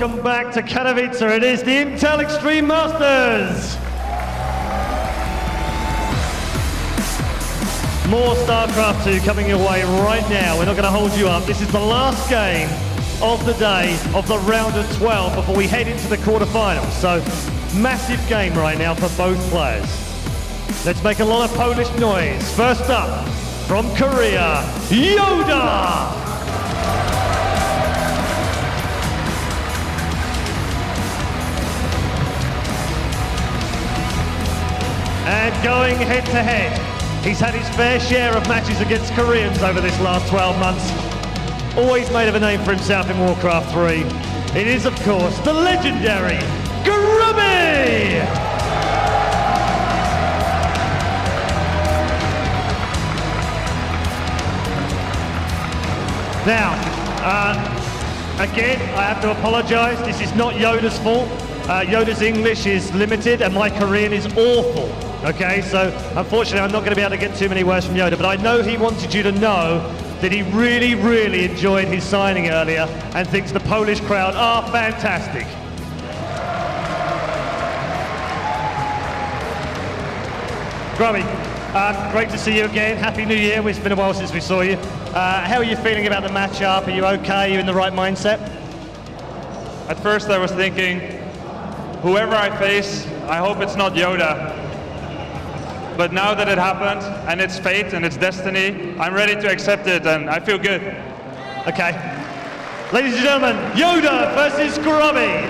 welcome back to Katowice. It is the Intel Extreme Masters. More StarCraft 2 coming your way right now. We're not going to hold you up. This is the last game of the day of the round of 12 before we head into the quarterfinals. So, massive game right now for both players. Let's make a lot of Polish noise. First up, from Korea, YoDa! And going head to head. He's had his fair share of matches against Koreans over this last 12 months. Always made of a name for himself in Warcraft 3. It is, of course, the legendary Grubby! Now, again, I have to apologize. This is not YoDa's fault. YoDa's English is limited and my Korean is awful. Okay, so unfortunately I'm not going to be able to get too many words from YoDa, but I know he wanted you to know that he really, really enjoyed his signing earlier and thinks the Polish crowd are fantastic. Grubby, great to see you again. Happy New Year. It's been a while since we saw you. How are you feeling about the matchup? Are you okay? Are you in the right mindset? At first I was thinking, whoever I face, I hope it's not YoDa. But now that it happened, and it's fate and it's destiny, I'm ready to accept it and I feel good. Okay. Ladies and gentlemen, YoDa versus Grubby.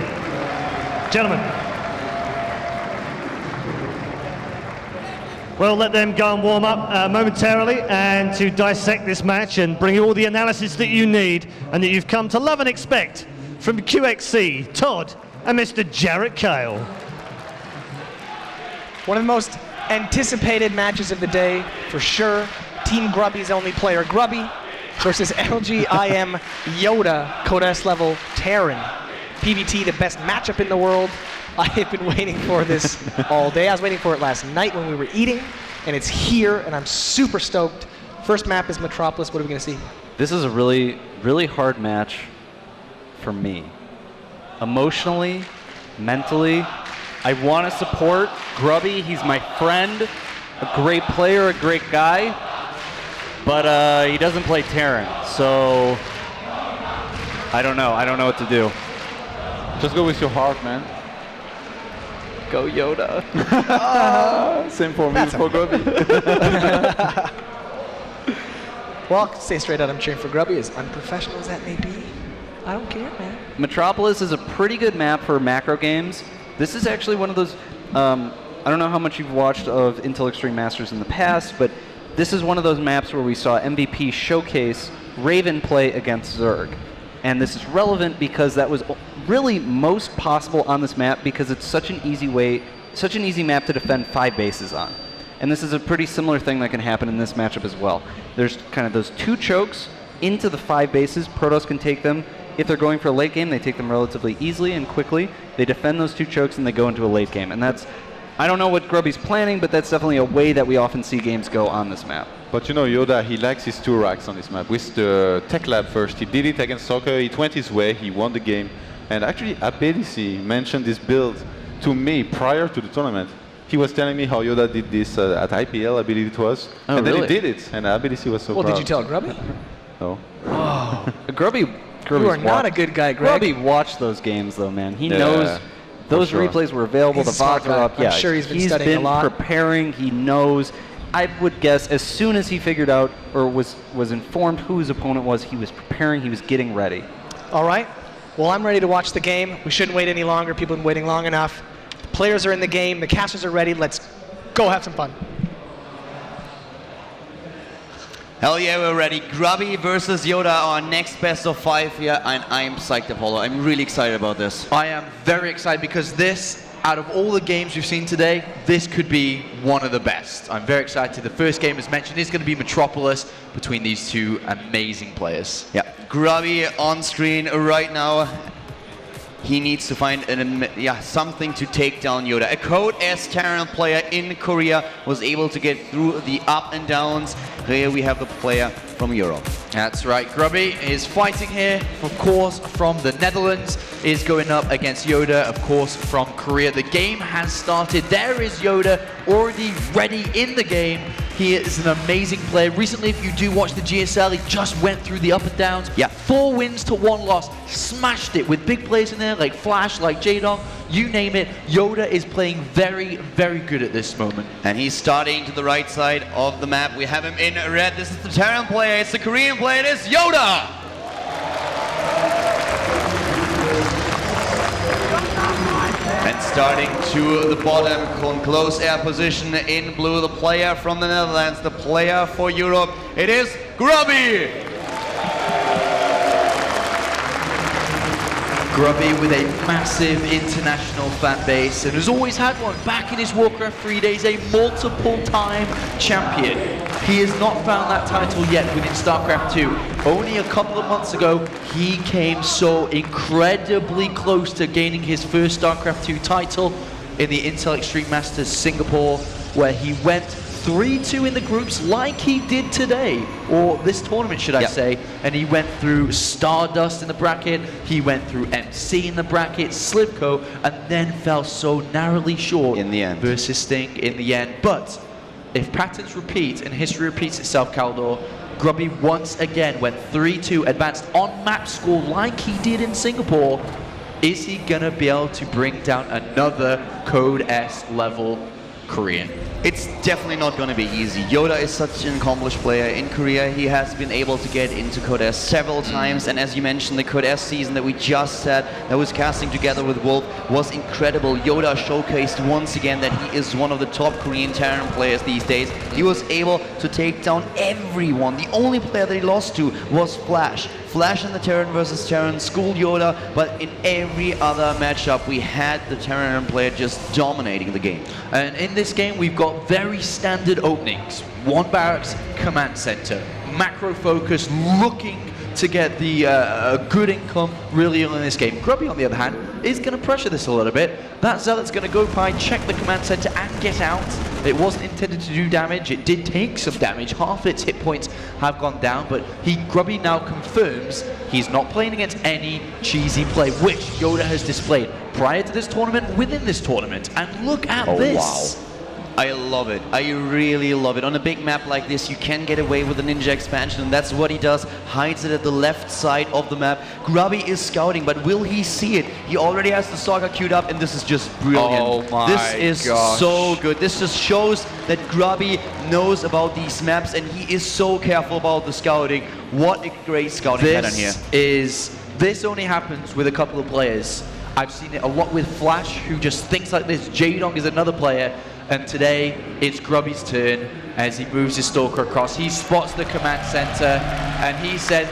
Gentlemen. We'll let them go and warm up momentarily and to dissect this match and bring you all the analysis that you need and that you've come to love and expect from QXC, Todd, and Mr. Jarrett Kale. One of the most anticipated matches of the day, for sure. Team Grubby's only player, Grubby, versus LG IEM YoDa, Code S level Terran. PVT, the best matchup in the world. I have been waiting for this all day. I was waiting for it last night when we were eating, and it's here, and I'm super stoked. First map is Metropolis. What are we going to see? This is a really, really hard match for me. Emotionally, mentally, I want to support Grubby. He's my friend, a great player, a great guy, but he doesn't play Terran, so I don't know. I don't know what to do. Just go with your heart, man. Go YoDa. Same for me, for Grubby. Well, stay straight out. I'm cheering for Grubby, as unprofessional as that may be. I don't care, man. Metropolis is a pretty good map for macro games. This is actually one of those, I don't know how much you've watched of Intel Extreme Masters in the past, but this is one of those maps where we saw MVP showcase Raven play against Zerg. And this is relevant because that was really most possible on this map because it's such an easy map to defend 5 bases on. And this is a pretty similar thing that can happen in this matchup as well. There's kind of those 2 chokes into the 5 bases. Protoss can take them. If they're going for a late game, they take them relatively easily and quickly. They defend those 2 chokes and they go into a late game. And that's, I don't know what Grubby's planning, but that's definitely a way that we often see games go on this map. But you know, YoDa, he likes his 2 racks on this map. With the Tech Lab first, he did it against Soccer, it went his way, he won the game. And actually, ABDC mentioned this build to me prior to the tournament. He was telling me how YoDa did this at IPL, I believe it was. Oh, and really? then he did it, and ABDC was so proud. Well, did you tell Grubby? No. Oh. Grubby You are not a good guy, Greg. Grubby watched those games, though, man. He knows those replays were available. He's the VODs are up. I'm sure he's been studying a lot. Preparing. He knows. I would guess as soon as he figured out or was informed who his opponent was, he was preparing. He was getting ready. All right. Well, I'm ready to watch the game. We shouldn't wait any longer. People have been waiting long enough. The players are in the game. The casters are ready. Let's go have some fun. Hell yeah, we're ready. Grubby versus YoDa, our next best of 5 here, and I'm psyched to follow. I'm really excited about this. I am very excited because this, out of all the games we've seen today, this could be one of the best. I'm very excited. The first game, as mentioned, is going to be Metropolis between these 2 amazing players. Yeah, Grubby on screen right now. he needs to find something to take down YoDa. A Code S Terran player in Korea was able to get through the up and downs. Here we have the player from Europe. That's right. Grubby is fighting here, of course, from the Netherlands, is going up against YoDa, of course, from Korea. The game has started. There is YoDa already ready in the game. He is an amazing player. Recently, if you do watch the GSL, he just went through the up and downs. Yeah. 4 wins to 1 loss. Smashed it with big players in there like Flash, like Jaedong, you name it. YoDa is playing very, very good at this moment. And he's starting to the right side of the map. We have him in red. This is the Terran player. It's the Korean player. It is YoDa. And starting to the bottom, close air position in blue, the player from the Netherlands, the player for Europe. It is Grubby. Grubby with a massive international fan base and has always had one. Back in his Warcraft 3 days, a multiple-time champion. He has not found that title yet within StarCraft 2. Only a couple of months ago, he came so incredibly close to gaining his first StarCraft 2 title in the Intel Extreme Masters Singapore, where he went 3-2 in the groups like he did today, or this tournament should I say, and he went through Stardust in the bracket, he went through MC in the bracket, Slivko, and then fell so narrowly short in the end versus Sting in the end. But if patterns repeat and history repeats itself, Kaldor, Grubby once again went 3-2, advanced on map score like he did in Singapore. Is he gonna be able to bring down another Code S level Korean? It's definitely not going to be easy. YoDa is such an accomplished player. In Korea, he has been able to get into Code S several times, and as you mentioned, the Code S season that we just said, that was casting together with Wolf, was incredible. YoDa showcased once again that he is one of the top Korean Terran players these days. He was able to take down everyone. The only player that he lost to was Flash. Flash in the Terran versus Terran schooled YoDa, but in every other matchup, we had the Terran player just dominating the game. And in this game, we've got very standard openings. 1 barracks, command center, macro focus, looking to get the good income really early in this game. Grubby, on the other hand, is going to pressure this a little bit. That Zealot's going to go by, check the command center, and get out. It wasn't intended to do damage. It did take some damage. Half its hit points have gone down, but Grubby now confirms he's not playing against any cheesy play, which YoDa has displayed prior to this tournament, within this tournament. And look at this. Wow. I love it. I really love it. On a big map like this, you can get away with a ninja expansion, and that's what he does. Hides it at the left side of the map. Grubby is scouting, but will he see it? He already has the stalker queued up, and this is just brilliant. Oh my This is gosh. so good. This just shows that Grubby knows about these maps, and he is so careful about the scouting. What a great scouting pattern here. This only happens with a couple of players. I've seen it a lot with Flash, who just thinks like this. Jaedong is another player. And today, it's Grubby's turn as he moves his stalker across. He spots the command center, and he says,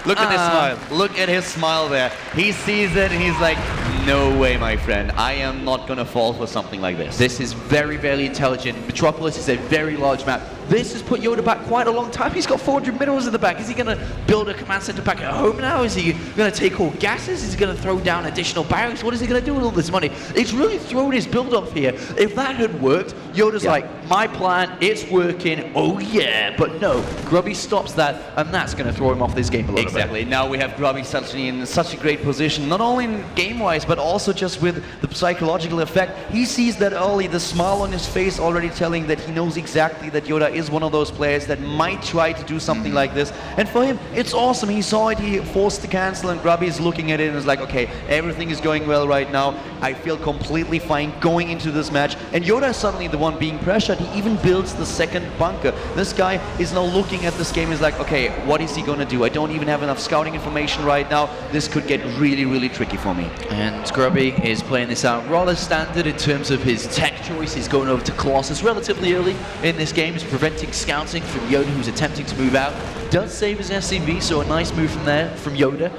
Look at his smile. Look at his smile there. He sees it, and he's like, no way, my friend. I am not going to fall for something like this. This is very, very intelligent. Metropolis is a very large map. This has put YoDa back quite a long time. He's got 400 minerals in the back. Is he going to build a command center back at home now? Is he going to take all gases? Is he going to throw down additional barracks? What is he going to do with all this money? It's really thrown his build off here. If that had worked, YoDa's like, my plan, it's working, oh yeah. But no, Grubby stops that, and that's going to throw him off this game a little bit. Exactly. Now we have Grubby in such a great position, not only game-wise, but also just with the psychological effect. He sees that early, the smile on his face already telling that he knows exactly that YoDa is one of those players that might try to do something like this. And for him, it's awesome. He saw it, he forced to cancel, and Grubby is looking at it and is like, okay, everything is going well right now. I feel completely fine going into this match. And YoDa is suddenly the one being pressured. He even builds the second bunker. This guy is now looking at this game, is like, okay, what is he going to do? I don't even have enough scouting information right now. This could get really, really tricky for me. And Grubby is playing this out rather standard in terms of his tech choice. He's going over to Colossus relatively early in this game. He's preventing scouting from YoDa, who's attempting to move out. Does save his SCV, so a nice move from there from YoDa.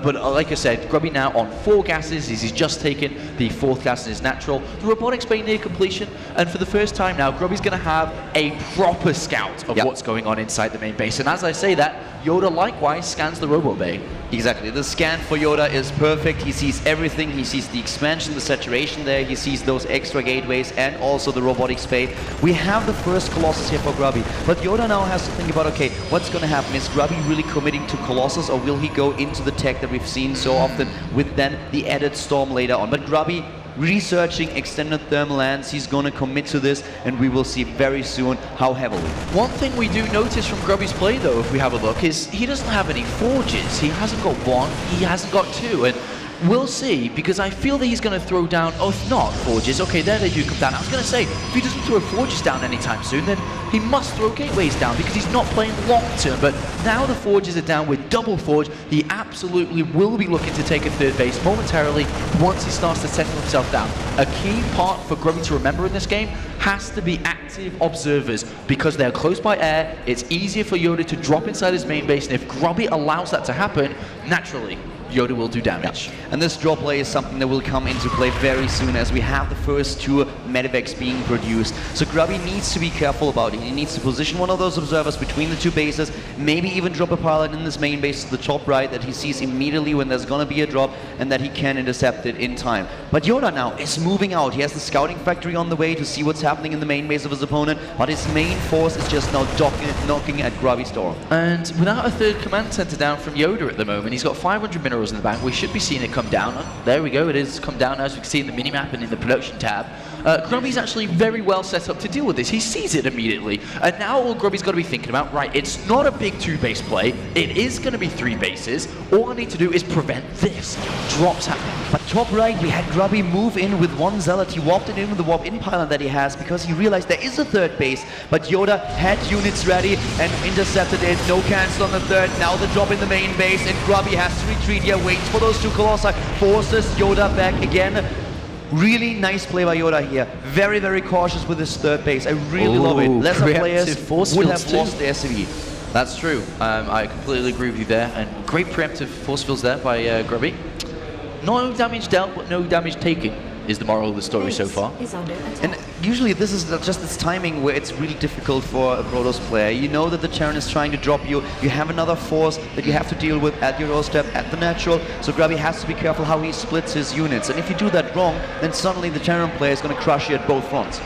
But like I said, Grubby now on 4 gases. He's just taken the 4th gas in his natural. The robotics bay near completion, and for the first time now, Grubby's going to have a proper scout of what's going on inside the main base. And as I say that, YoDa likewise scans the Robo Bay. Exactly. The scan for YoDa is perfect. He sees everything. He sees the expansion, the saturation there. He sees those extra gateways and also the robotics bay. We have the first Colossus here for Grubby. But YoDa now has to think about, okay, what's going to happen? Is Grubby really committing to Colossus, or will he go into the tech that we've seen so often with then the added Storm later on? But Grubby, researching extended thermal lands, he's going to commit to this, and we will see very soon how heavily. One thing we do notice from Grubby's play, though, if we have a look, is he doesn't have any forges. He hasn't got one, he hasn't got two, and we'll see, because I feel that he's going to throw down, oh, if not forges, okay, there they do come down. I was going to say, if he doesn't throw forges down anytime soon, then he must throw gateways down, because he's not playing long term. But now the forges are down with double forge, he absolutely will be looking to take a third base momentarily once he starts to settle himself down. A key part for Grubby to remember in this game has to be active observers, because they're close by air. It's easier for YoDa to drop inside his main base, and if Grubby allows that to happen, naturally YoDa will do damage. Yeah. And this drop play is something that will come into play very soon, as we have the first two medevacs being produced. So Grubby needs to be careful about it. He needs to position one of those observers between the two bases, maybe even drop a pilot in this main base to the top right that he sees immediately when there's going to be a drop, and that he can intercept it in time. But YoDa now is moving out. He has the scouting factory on the way to see what's happening in the main base of his opponent, but his main force is just now knocking at Grubby's door. And without a third command center down from YoDa at the moment, he's got 500 minerals in the bank. We should be seeing it come down. There we go, it is come down, as we can see in the minimap and in the production tab. Grubby's actually very well set up to deal with this. He sees it immediately, and now all Grubby's got to be thinking about, right, it's not a big two-base play, it is going to be three bases. All I need to do is prevent this drops happening. But top right, we had Grubby move in with one Zealot. He warped it in with the warp-in pylon that he has, because he realized there is a third base, but YoDa had units ready and intercepted it. No cancel on the third. Now the drop in the main base, and Grubby has to retreat here, waits for those two Colossi, forces YoDa back again. Really nice play by YoDa here. Very, very cautious with his third base. I really love it. Lesser players would have lost the SCV. That's true. I completely agree with you there. And great preemptive force fields there by Grubby. No damage dealt, but no damage taken is the moral of the story so far. And usually this is just this timing where it's really difficult for a Protoss player. You know that the Terran is trying to drop you. You have another force that you have to deal with at your doorstep, at the natural. So Grubby has to be careful how he splits his units. And if you do that wrong, then suddenly the Terran player is going to crush you at both fronts.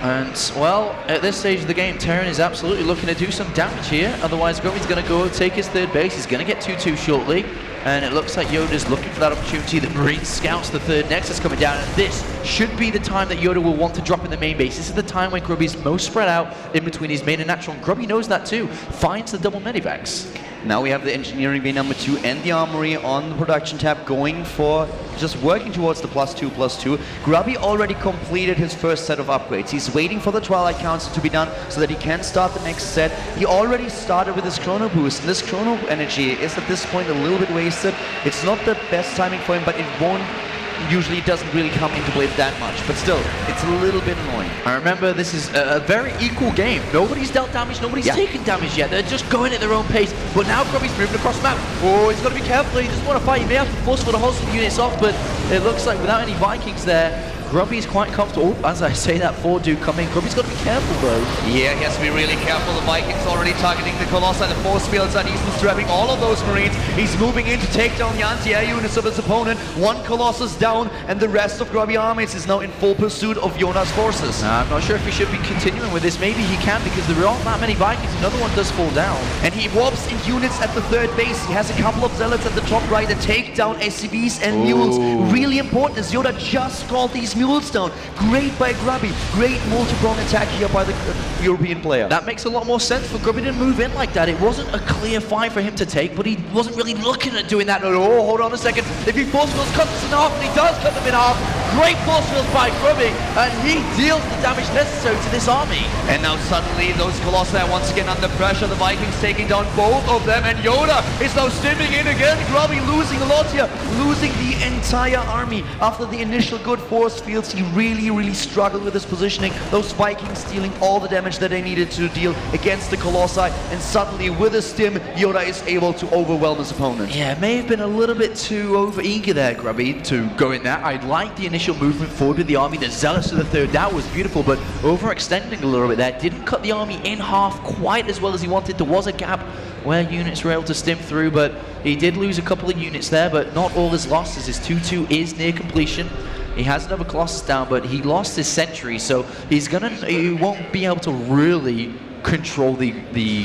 And, well, at this stage of the game, Terran is absolutely looking to do some damage here. Otherwise, Grubby's going to go take his third base. He's going to get 2-2 shortly. And it looks like YoDa's looking for that opportunity. The Marine scouts the third Nexus coming down, and this should be the time that YoDa will want to drop in the main base. This is the time when Grubby's most spread out in between his main and natural, and Grubby knows that too. Finds the double medivacs. Now we have the engineering bay number 2 and the armory on the production tab, going for just working towards the +2/+2. Grubby already completed his first set of upgrades. He's waiting for the Twilight Council to be done so that he can start the next set. He already started with his chrono boost, and this chrono energy is at this point a little bit wasted. It's not the best timing for him, but it won't usually doesn't really come into play that much, but still, it's a little bit annoying. I remember this is a very equal game. Nobody's dealt damage, nobody's taken damage yet. They're just going at their own pace. But now Grubby's moving across the map. Oh, he's got to be careful. He doesn't want to fight. He may have to force for the hold some units off, but it looks like without any Vikings there, Grubby's quite comfortable. As I say, that 4 do come in. Grubby's got to be careful, though. Yeah, he has to be really careful. The Vikings already targeting the Colossi. The force fields are Easton's trapping all of those Marines. He's moving in to take down the anti-air units of his opponent. One Colossus down, and the rest of Grubby armies is now in full pursuit of YoDa's forces. I'm not sure if he should be continuing with this. Maybe he can, because there aren't that many Vikings. Another one does fall down. And he warps in units at the third base. He has a couple of Zealots at the top right that take down SCVs and mules. Really important, as YoDa just called these mules down. Great by Grubby. Great multi-prong attack here by the European player. That makes a lot more sense for Grubby to move in like that. It wasn't a clear fight for him to take, but he wasn't really looking at doing that. Oh, hold on a second. If he force fields, cuts us in half, and he does cut them in half. Great force fields by Grubby, and he deals the damage necessary to this army. And now suddenly those Colossi are once again under pressure. The Vikings taking down both of them, and YoDa is now stimming in again. Grubby losing a lot here, losing the entire army. After the initial good force fields, he really struggled with his positioning. Those Vikings stealing all the damage that they needed to deal against the Colossi, and suddenly with a stim, YoDa is able to overwhelm his opponent. Yeah, it may have been a little bit too over-eager there, Grubby, to go in there. I like the initial initial movement forward with the army. The Zealous to the third, that was beautiful, but overextending a little bit there. Didn't cut the army in half quite as well as he wanted. There was a gap where units were able to stim through, but he did lose a couple of units there, but not all is lost as his 2-2 is near completion. He has another Colossus down, but he lost his sentry, so he won't be able to really control the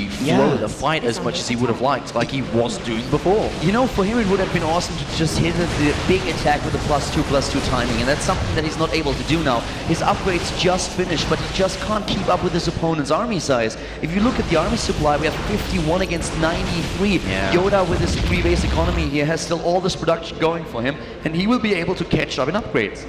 flow of the fight as much as he would have liked, like he was doing before. You know, for him it would have been awesome to just hit the big attack with the +2/+2 timing, and that's something that he's not able to do now. His upgrades just finished, but he just can't keep up with his opponent's army size. If you look at the army supply, we have 51 against 93. YoDa with his 3 base economy here has still all this production going for him, and he will be able to catch up in upgrades.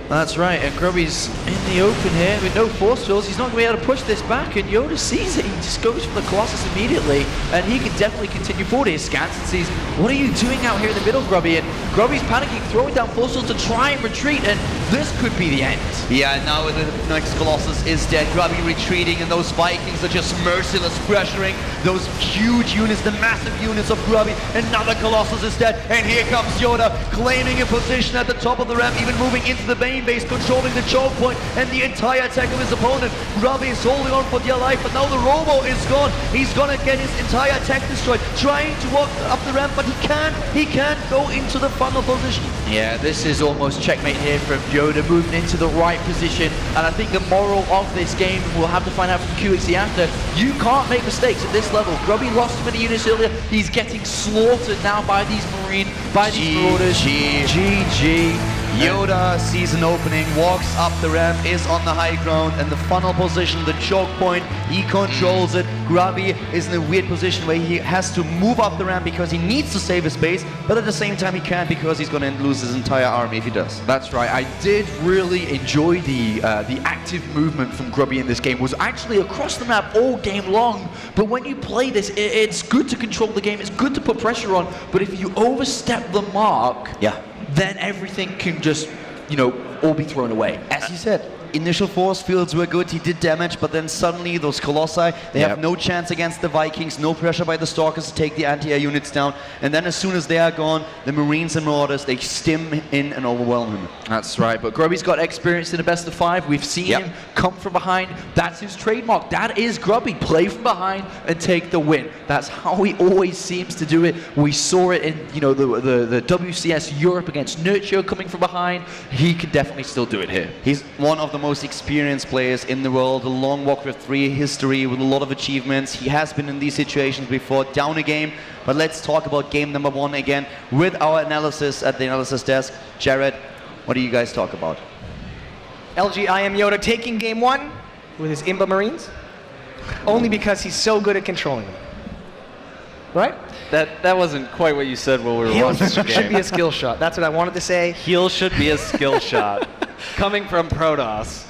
That's right, and Grubby's in the open here with no force fields. He's not going to be able to push this back, and YoDa sees it. He just goes for the Colossus immediately, and he can definitely continue forward. He scans and sees, what are you doing out here in the middle, Grubby? And Grubby's panicking, throwing down force fields to try and retreat, and this could be the end. Yeah, now the next Colossus is dead. Grubby retreating, and those Vikings are just merciless pressuring those huge units, the massive units of Grubby. Another Colossus is dead, and here comes YoDa, claiming a position at the top of the ramp, even moving into the main base, controlling the choke point and the entire attack of his opponent. Grubby is holding on for dear life, but now the Robo is gone. He's gonna get his entire attack destroyed, trying to walk up the ramp, but he can't go into the funnel position. Yeah, this is almost checkmate here from YoDa, moving into the right position, and I think the moral of this game, we'll have to find out from QXC after, you can't make mistakes at this level. Grubby lost too many units earlier, he's getting slaughtered now by these Marauders. GG. YoDa sees an opening, walks up the ramp, is on the high ground, and the funnel position, the choke point, he controls it. Grubby is in a weird position where he has to move up the ramp because he needs to save his base, but at the same time he can't because he's going to lose his entire army if he does. That's right. I did really enjoy the active movement from Grubby in this game. Was actually across the map all game long, but when you play this, it's good to control the game, it's good to put pressure on, but if you overstep the mark, then everything can just, all be thrown away. As you said, initial force fields were good, he did damage, but then suddenly those Colossi, they have no chance against the Vikings, no pressure by the Stalkers to take the anti-air units down, and then as soon as they are gone, the Marines and Marauders, they stim in and overwhelm him. That's right, but Grubby's got experience in a best of 5. We've seen him come from behind. That's his trademark. That is Grubby. Play from behind and take the win. That's how he always seems to do it. We saw it in, the WCS Europe against Nurture coming from behind. He can definitely still do it here. He's one of the most experienced players in the world, a long Warcraft 3 history with a lot of achievements. He has been in these situations before, down a game. But let's talk about game number 1 again with our analysis at the analysis desk. Jared, what do you guys talk about? LG IEM YoDa taking game 1 with his Imba Marines, only because he's so good at controlling them. Right? That wasn't quite what you said while we were watching the game. Should be a skill shot. That's what I wanted to say. Heal should be a skill shot. Coming from Protoss.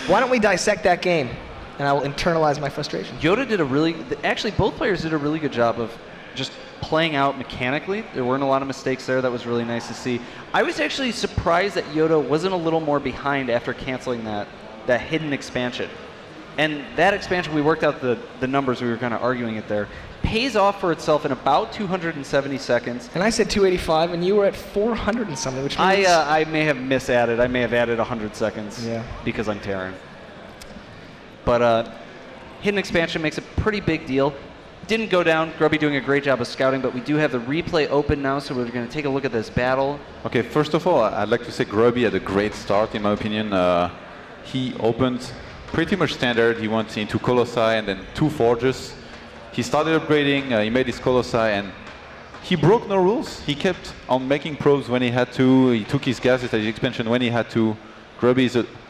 Why don't we dissect that game, and I will internalize my frustration. YoDa did actually both players did a really good job of just playing out mechanically. There weren't a lot of mistakes there. That was really nice to see. I was actually surprised that YoDa wasn't a little more behind after canceling that hidden expansion. And that expansion, we worked out the numbers, we were kind of arguing it there, pays off for itself in about 270 seconds. And I said 285, and you were at 400 and something, which means... I may have misadded. I may have added 100 seconds because I'm Terran. But hidden expansion makes a pretty big deal. Didn't go down. Grubby doing a great job of scouting, but we do have the replay open now, so we're going to take a look at this battle. Okay, first of all, I'd like to say Grubby had a great start, in my opinion. He opened pretty much standard. He went into Colossi and then 2 Forges. He started upgrading, he made his Colossi, and he broke no rules. He kept on making probes when he had to. He took his gases at his expansion when he had to. Grubby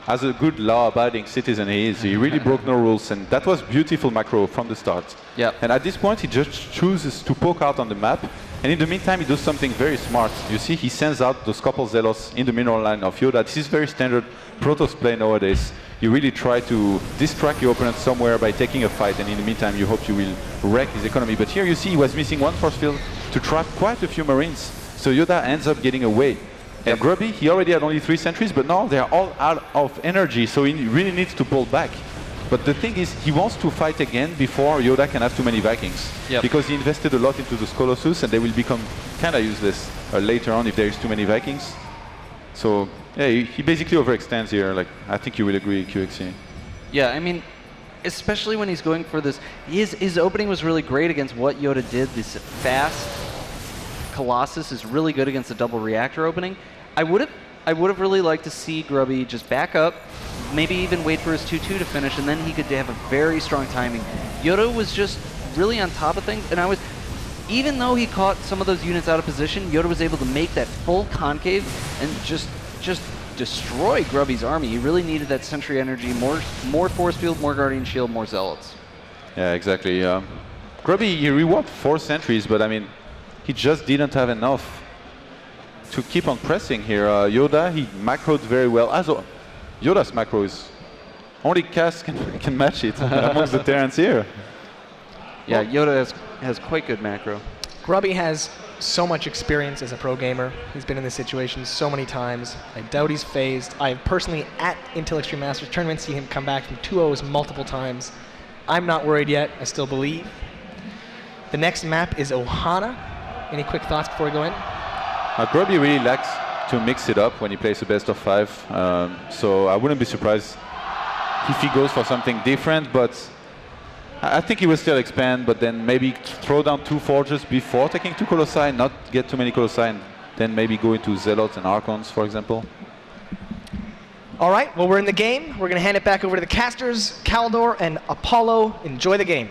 as a good law-abiding citizen he is, he really broke no rules, and that was beautiful macro from the start. Yeah. And at this point, he just chooses to poke out on the map, and in the meantime, he does something very smart. You see, he sends out those couple Zealots in the mineral line of YoDa. This is very standard Protoss play nowadays. You really try to distract your opponent somewhere by taking a fight, and in the meantime, you hope you will wreck his economy. But here you see he was missing 1 force field to trap quite a few Marines. So YoDa ends up getting away. And Grubby, he already had only 3 sentries, but now they are all out of energy, so he really needs to pull back. But the thing is, he wants to fight again before YoDa can have too many Vikings. Because he invested a lot into those Colossus, and they will become kind of useless later on if there is too many Vikings. So yeah, he basically overextends here. Like I think you will agree, QXC. Yeah, I mean, especially when he's going for this. His opening was really great against what YoDa did. This fast Colossus is really good against the double reactor opening. I would have really liked to see Grubby just back up, maybe even wait for his 2-2 to finish, and then he could have a very strong timing. YoDa was just really on top of things, and even though he caught some of those units out of position, YoDa was able to make that full concave and just destroy Grubby's army. He really needed that sentry energy, more force field, more guardian shield, more zealots. Yeah, exactly. Grubby, he rewarped 4 sentries, but I mean, he just didn't have enough to keep on pressing here. YoDa, he macroed very well. YoDa's macro is only Cass can match it amongst the Terrans here. Yeah, YoDa has quite good macro. Grubby has so much experience as a pro gamer. He's been in this situation so many times. I doubt he's phased. I've personally, at Intel Extreme Masters tournament, seen him come back from 2-0s multiple times. I'm not worried yet. I still believe. The next map is Ohana. Any quick thoughts before we go in? Grubby really likes to mix it up when he plays a best of 5. So I wouldn't be surprised if he goes for something different, but I think he will still expand, but then maybe throw down 2 Forges before taking 2 Colossi, not get too many Colossi, and then maybe go into Zealots and Archons, for example. All right, well, we're in the game. We're going to hand it back over to the casters, Caldor and Apollo. Enjoy the game.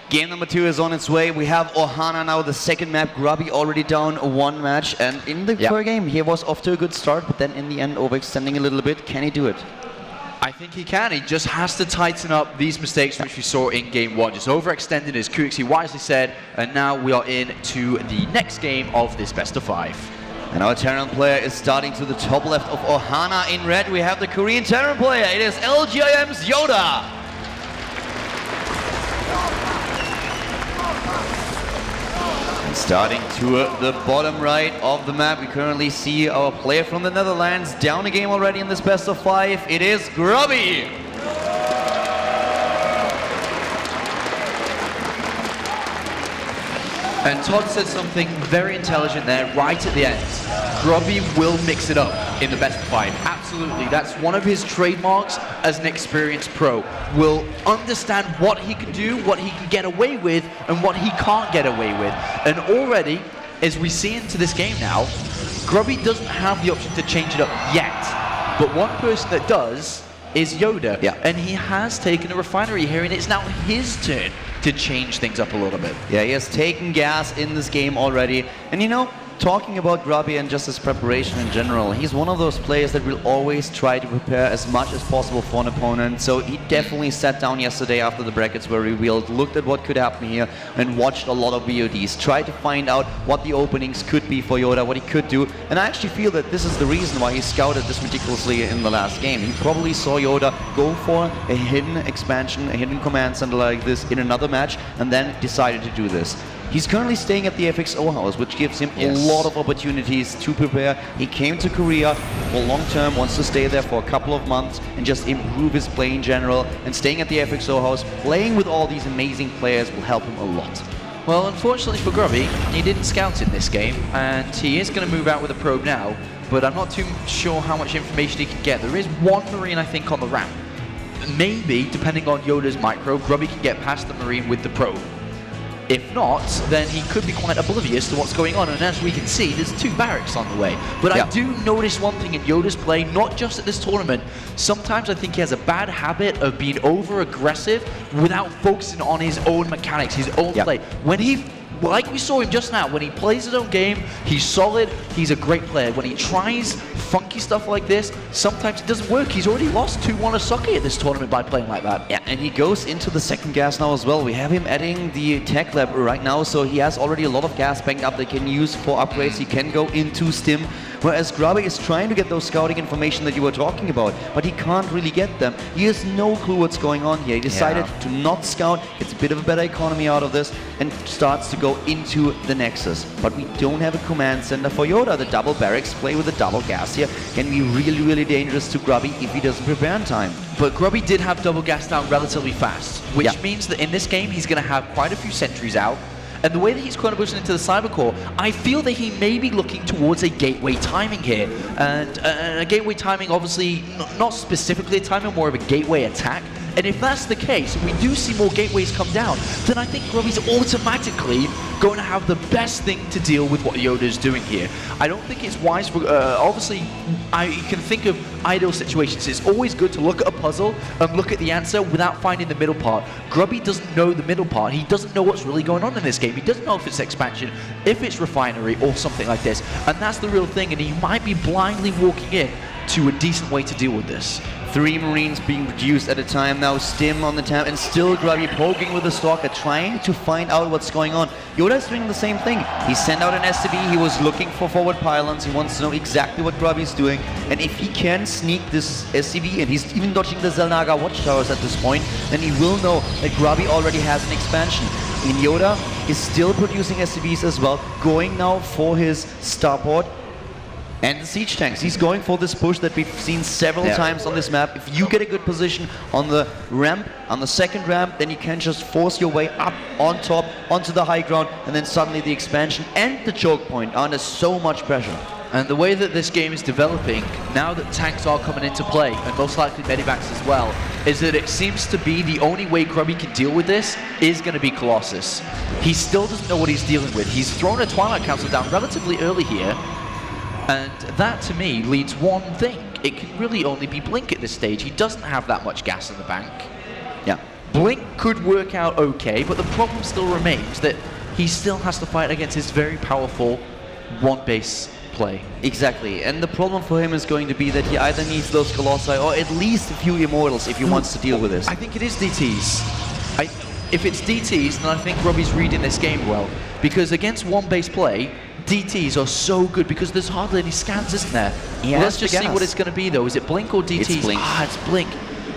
Game number 2 is on its way. We have Ohana now, the second map. Grubby already down 1 match. And in the first game, he was off to a good start, but then in the end, overextending a little bit. Can he do it? I think he can. He just has to tighten up these mistakes which we saw in game 1. Just overextended, as QXC wisely said. And now we are into the next game of this best of 5. And our Terran player is starting to the top left of Ohana. In red, we have the Korean Terran player. It is LGIM's YoDa. Starting to the bottom right of the map, we currently see our player from the Netherlands down a game already in this best of 5. It is Grubby. And Todd said something very intelligent there right at the end. Grubby will mix it up in the best of 5. Absolutely. That's one of his trademarks as an experienced pro. Will understand what he can do, what he can get away with, and what he can't get away with. And already, as we see into this game now, Grubby doesn't have the option to change it up yet. But one person that does is YoDa. Yeah. And he has taken a refinery here, and it's now his turn to change things up a little bit. Yeah, he has taken gas in this game already. And you know, talking about Grubby and just his preparation in general, he's one of those players that will always try to prepare as much as possible for an opponent. So he definitely sat down yesterday after the brackets were revealed, looked at what could happen here, and watched a lot of VODs, tried to find out what the openings could be for YoDa, what he could do. And I actually feel that this is the reason why he scouted this ridiculously in the last game. He probably saw YoDa go for a hidden expansion, a hidden command center like this in another match, and then decided to do this. He's currently staying at the FXO house, which gives him a lot of opportunities to prepare. He came to Korea for long term, wants to stay there for a couple of months and just improve his play in general. And staying at the FXO house, playing with all these amazing players will help him a lot. Well, unfortunately for Grubby, he didn't scout in this game, and he is going to move out with a probe now, but I'm not too sure how much information he can get. There is one Marine, I think, on the ramp. Maybe, depending on YoDa's micro, Grubby can get past the Marine with the probe. If not, then he could be quite oblivious to what's going on, and as we can see, there's 2 barracks on the way. But I do notice one thing in YoDa's play, not just at this tournament. Sometimes I think he has a bad habit of being over-aggressive without focusing on his own mechanics, his own play. When he, like we saw him just now, when he plays his own game, he's solid, he's a great player. When he tries funky stuff like this, sometimes it doesn't work. He's already lost 2-1 a Sake at this tournament by playing like that. Yeah, and he goes into the second gas now as well. We have him adding the tech lab right now, so he has already a lot of gas banked up they can use for upgrades. He can go into Stim, whereas Grubby is trying to get those scouting information that you were talking about, but he can't really get them. He has no clue what's going on here. He decided to not scout. It's a bit of a better economy out of this, and starts to go into the Nexus. But we don't have a command center for YoDa. The double barracks play with the double gas here can be really, really dangerous to Grubby if he doesn't prepare in time. But Grubby did have double gas down relatively fast, which means that in this game he's going to have quite a few sentries out, And the way that he's corner pushing into the Cybercore, I feel that he may be looking towards a gateway timing here. And a gateway timing, obviously, not specifically a timing, more of a gateway attack. And if that's the case, we do see more gateways come down, then I think Grubby's automatically going to have the best thing to deal with what YoDa is doing here. I don't think it's wise for, obviously, I can think of ideal situations. It's always good to look at a puzzle and look at the answer without finding the middle part. Grubby doesn't know the middle part. He doesn't know what's really going on in this game. He doesn't know if it's expansion, if it's refinery, or something like this. And that's the real thing, and he might be blindly walking in to a decent way to deal with this. 3 Marines being produced at a time now, Stim on the tap, and still Grubby poking with the Stalker, trying to find out what's going on. YoDa is doing the same thing. He sent out an SCV, he was looking for forward pylons, he wants to know exactly what Grubby's doing, and if he can sneak this SCV, and he's even dodging the Xel'Naga watchtowers at this point, then he will know that Grubby already has an expansion. And YoDa is still producing SCVs as well, going now for his starport and the siege tanks. He's going for this push that we've seen several times on this map. If you get a good position on the ramp, on the second ramp, then you can just force your way up on top, onto the high ground, and then suddenly the expansion and the choke point are under so much pressure. And the way that this game is developing, now that tanks are coming into play, and most likely medivacs as well, is that it seems to be the only way Grubby can deal with this is going to be Colossus. He still doesn't know what he's dealing with. He's thrown a Twilight Council down relatively early here, and that, to me, leads one thing. It can really only be Blink at this stage. He doesn't have that much gas in the bank. Yeah. Blink could work out okay, but the problem still remains that he still has to fight against his very powerful one-base play. Exactly, and the problem for him is going to be that he either needs those Colossi or at least a few Immortals if he wants to deal with this. I think it is DTs. If it's DTs, then I think Grubby's reading this game well. Because against one-base play, DTs are so good because there's hardly any scans, isn't there? Yeah, Let's just see what it's going to be, though. Is it Blink or DTs? It's Blink. Ah, it's Blink.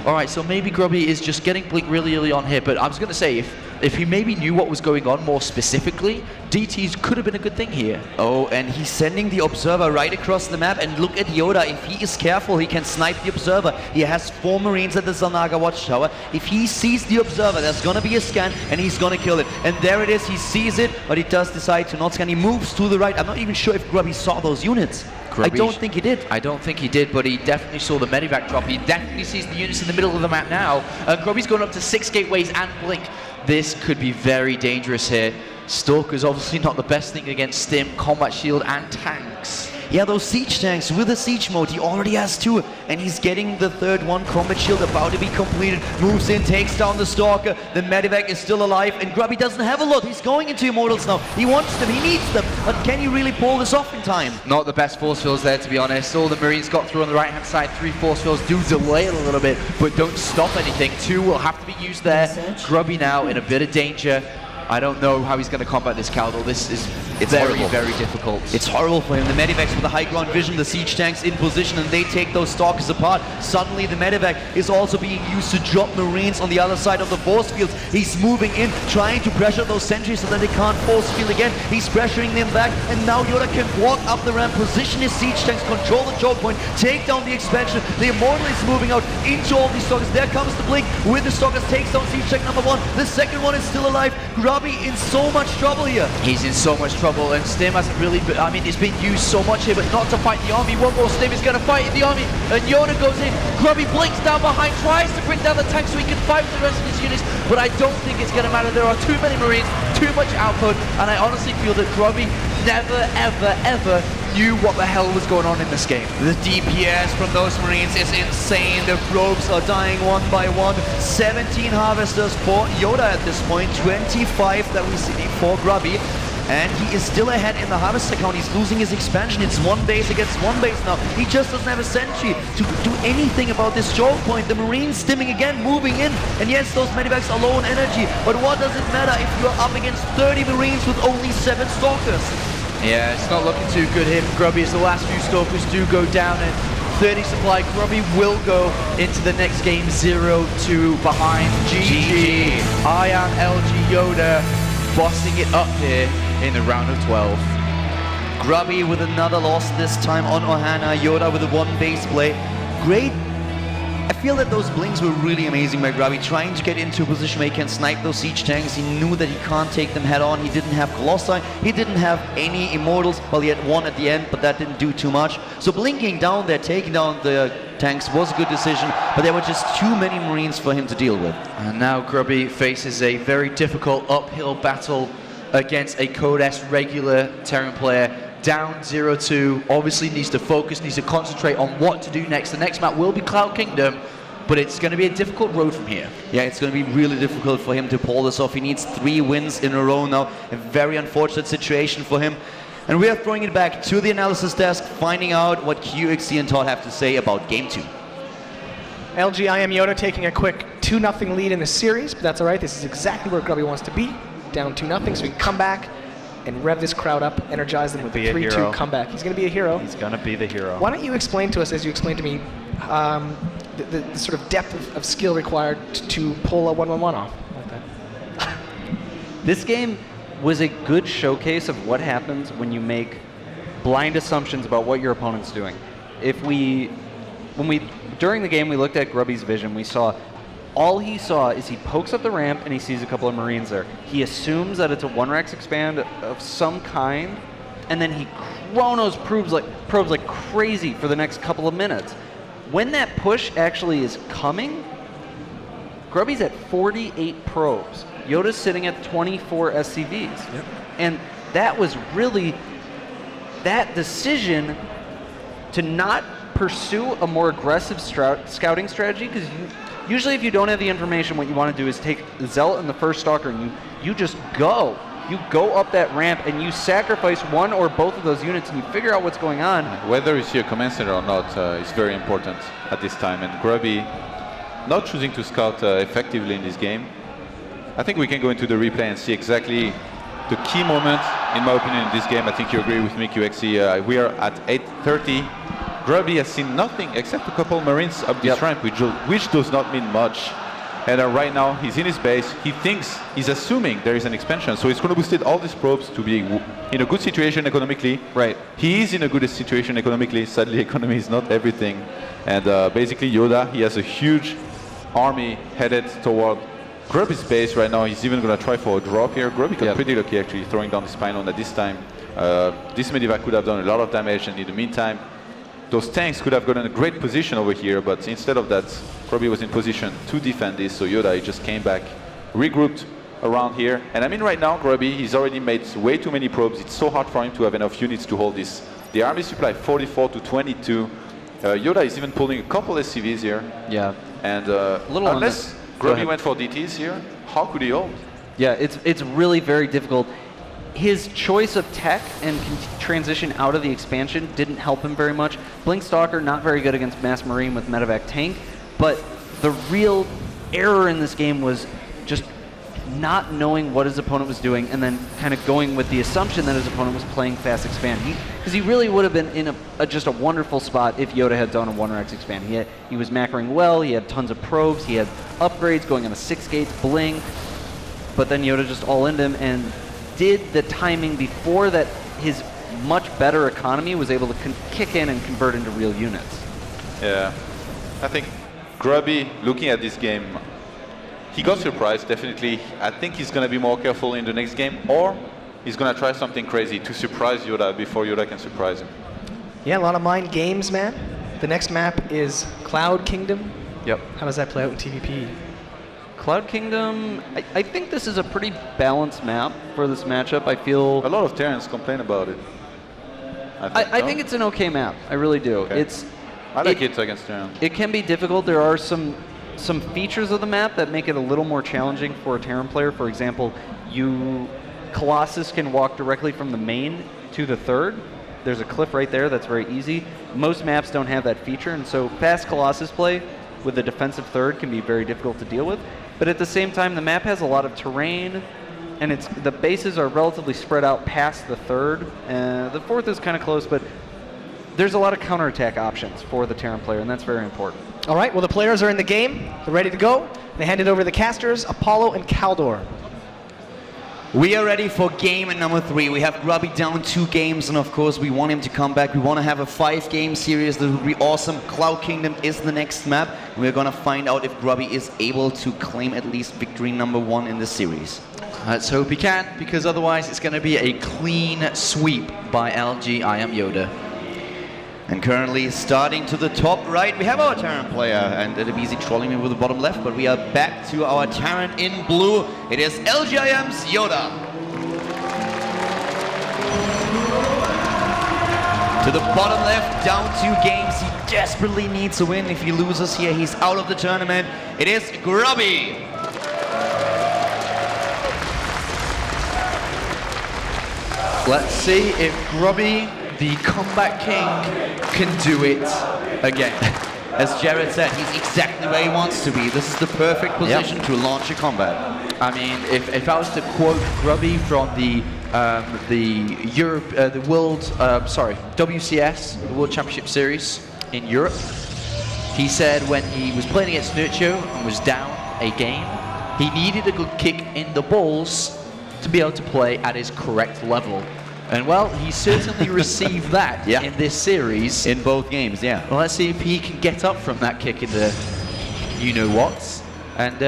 All right, so maybe Grubby is just getting Blink really early on here. But I was going to say, if he maybe knew what was going on more specifically, DTs could have been a good thing here. Oh, and he's sending the Observer right across the map, and look at YoDa. If he is careful, he can snipe the Observer. He has 4 Marines at the Xel'Naga watchtower. If he sees the Observer, there's gonna be a scan, and he's gonna kill it. And there it is, he sees it, but he does decide to not scan. He moves to the right. I'm not even sure if Grubby saw those units. I don't think he did. I don't think he did, but he definitely saw the medivac drop. He definitely sees the units in the middle of the map now. Grubby's going up to 6 gateways and Blink. This could be very dangerous here. Stalker's obviously not the best thing against Stim, Combat Shield, and tanks. Yeah, those siege tanks with the siege mode, he already has 2, and he's getting the 3rd one. Combat Shield about to be completed, moves in, takes down the Stalker. The medivac is still alive, and Grubby doesn't have a lot. He's going into Immortals now. He wants them, he needs them, but can he really pull this off in time? Not the best force fields there, to be honest. All the Marines got through on the right-hand side. 3 force fields do delay it a little bit, but don't stop anything. 2 will have to be used there. Grubby now in a bit of danger. I don't know how he's going to combat this Caldor. This is very difficult. It's horrible for him. The medivacs with the high ground vision, the siege tanks in position, and they take those stalkers apart. Suddenly the medivac is also being used to drop Marines on the other side of the force fields. He's moving in, trying to pressure those sentries so that they can't force field again. He's pressuring them back, and now YoDa can walk up the ramp, position his siege tanks, control the choke point, take down the expansion. The Immortal is moving out into all these stalkers. There comes the Blink with the stalkers, takes down siege tank number 1. The second one is still alive. Grubby in so much trouble here. He's in so much trouble, and Stim hasn't really been, I mean, it's been used so much here, but not to fight the army. One more Stim is going to fight in the army, and YoDa goes in. Grubby blinks down behind, tries to bring down the tank so he can fight with the rest of his units, but I don't think it's going to matter. There are too many Marines, too much output, and I honestly feel that Grubby never, ever knew what the hell was going on in this game. The DPS from those Marines is insane. The probes are dying one by one. 17 harvesters for YoDa at this point, 25 that we see for Grubby. And he is still ahead in the harvester count. He's losing his expansion. It's 1 base against 1 base now. He just doesn't have a sentry to do anything about this choke point. The Marines stimming again, moving in. And yes, those medivacs are low on energy. But what does it matter if you're up against 30 Marines with only 7 stalkers? Yeah, it's not looking too good here for Grubby as the last few stalkers do go down, and 30 supply. Grubby will go into the next game 0-2 behind. GG. IEM YoDa bossing it up here in the round of 12. Grubby with another loss, this time on Ohana. YoDa with a 1 base play. Great I feel that those blinks were really amazing by Grubby, trying to get into a position where he can snipe those siege tanks. He knew that he can't take them head on. He didn't have Colossi, he didn't have any Immortals. Well, he had one at the end, but that didn't do too much. So blinking down there, taking down the tanks was a good decision, but there were just too many Marines for him to deal with. And now Grubby faces a very difficult uphill battle against a Code S regular Terran player. Down 0-2, obviously needs to focus, needs to concentrate on what to do next. The next map will be Cloud Kingdom, but it's going to be a difficult road from here. Yeah, it's going to be really difficult for him to pull this off. He needs 3 wins in a row now. A very unfortunate situation for him. And we are throwing it back to the analysis desk, finding out what QXC and Todd have to say about Game 2. LG IEM YoDa taking a quick 2-0 lead in the series, but that's all right. This is exactly where Grubby wants to be. Down 2-0, so we can come back and rev this crowd up, energize them with a 3-2 comeback. He's going to be a hero. He's going to be the hero. Why don't you explain to us, as you explained to me, the sort of depth of skill required to pull a 1-1-1 off like that? This game was a good showcase of what happens when you make blind assumptions about what your opponent's doing. During the game, we looked at Grubby's vision. We saw all he saw is he pokes up the ramp and he sees a couple of Marines there. He assumes that it's a 1-Rex expand of some kind, and then he chronos probes like crazy for the next couple of minutes. When that push actually is coming, Grubby's at 48 probes. YoDa's sitting at 24 SCVs. Yep. And that was really that decision to not pursue a more aggressive scouting strategy, because usually if you don't have the information, what you want to do is take the Zealot and the first Stalker and you just go. You go up that ramp and you sacrifice one or both of those units and you figure out what's going on. Whether you see a command center or not is very important at this time. And Grubby not choosing to scout effectively in this game. I think we can go into the replay and see exactly the key moment, in my opinion, in this game. I think you agree with me, QXC. We are at 8:30. Grubby has seen nothing except a couple Marines up this ramp, which does not mean much. And right now, he's in his base. He's assuming there is an expansion. So he's going to boost all these probes to be in a good situation economically. Right. He is in a good situation economically. Sadly, economy is not everything. And basically, YoDa, he has a huge army headed toward Grubby's base right now. He's even going to try for a drop here. Grubby got pretty lucky, actually, throwing down this Pylon at this time. This Medivac could have done a lot of damage, and in the meantime, those tanks could have gotten a great position over here, but instead of that, Grubby was in position to defend this, so YoDa just came back, regrouped around here. And I mean, right now, Grubby, he's already made way too many probes. It's so hard for him to have enough units to hold this. The army supply 44 to 22. YoDa is even pulling a couple SCVs here. Yeah. And unless Grubby went for DTs here, how could he hold? Yeah, it's really very difficult. His choice of tech and transition out of the expansion didn't help him very much. Blink Stalker, not very good against Mass Marine with Medevac Tank, but the real error in this game was just not knowing what his opponent was doing and then kind of going with the assumption that his opponent was playing fast expand. Because he really would have been in just a wonderful spot if YoDa had done a 1-Rex expand. He was macroing well, he had tons of probes, he had upgrades going on a 6 gates, bling, but then YoDa just all-ined him and did the timing before that his much better economy was able to kick in and convert into real units. Yeah, I think Grubby, looking at this game, he got surprised, definitely. I think he's going to be more careful in the next game, or he's going to try something crazy to surprise YoDa before YoDa can surprise him. Yeah, a lot of mind games, man. The next map is Cloud Kingdom. Yep. How does that play out in TVP? Cloud Kingdom, I think this is a pretty balanced map for this matchup. I feel a lot of Terrans complain about it. I think it's an okay map. I really do. Okay. I like it against Terran. It can be difficult. There are some features of the map that make it a little more challenging for a Terran player. For example, Colossus can walk directly from the main to the third. There's a cliff right there that's very easy. Most maps don't have that feature, and so fast Colossus play with the defensive third can be very difficult to deal with. But at the same time, the map has a lot of terrain, and the bases are relatively spread out past the third. The fourth is kind of close, but there's a lot of counterattack options for the Terran player, and that's very important. All right, well, the players are in the game. They're ready to go. They hand it over to the casters, Apollo and Kaldor. We are ready for game number 3. We have Grubby down 2 games, and of course we want him to come back. We want to have a 5-game series. That would be awesome. Cloud Kingdom is the next map. We're going to find out if Grubby is able to claim at least victory number 1 in this series. Let's hope he can, because otherwise it's going to be a clean sweep by LG IEM YoDa. And currently starting to the top right, we have our Terran player, and it'll be easy trolling me with the bottom left, but we are back to our Terran in blue. It is LG IEM's YoDa. To the bottom left, down 2 games. He desperately needs a win. If he loses here, he's out of the tournament. It is Grubby. Let's see if Grubby, the comeback king, can do it again. As Jared said, he's exactly where he wants to be. This is the perfect position to launch a combat. I mean, if I was to quote Grubby from the WCS, the World Championship Series in Europe, he said when he was playing against Nurcho and was down a game, he needed a good kick in the balls to be able to play at his correct level. And well, he certainly received that in this series. In both games, yeah. Well, let's see if he can get up from that kick in the you-know-whats. And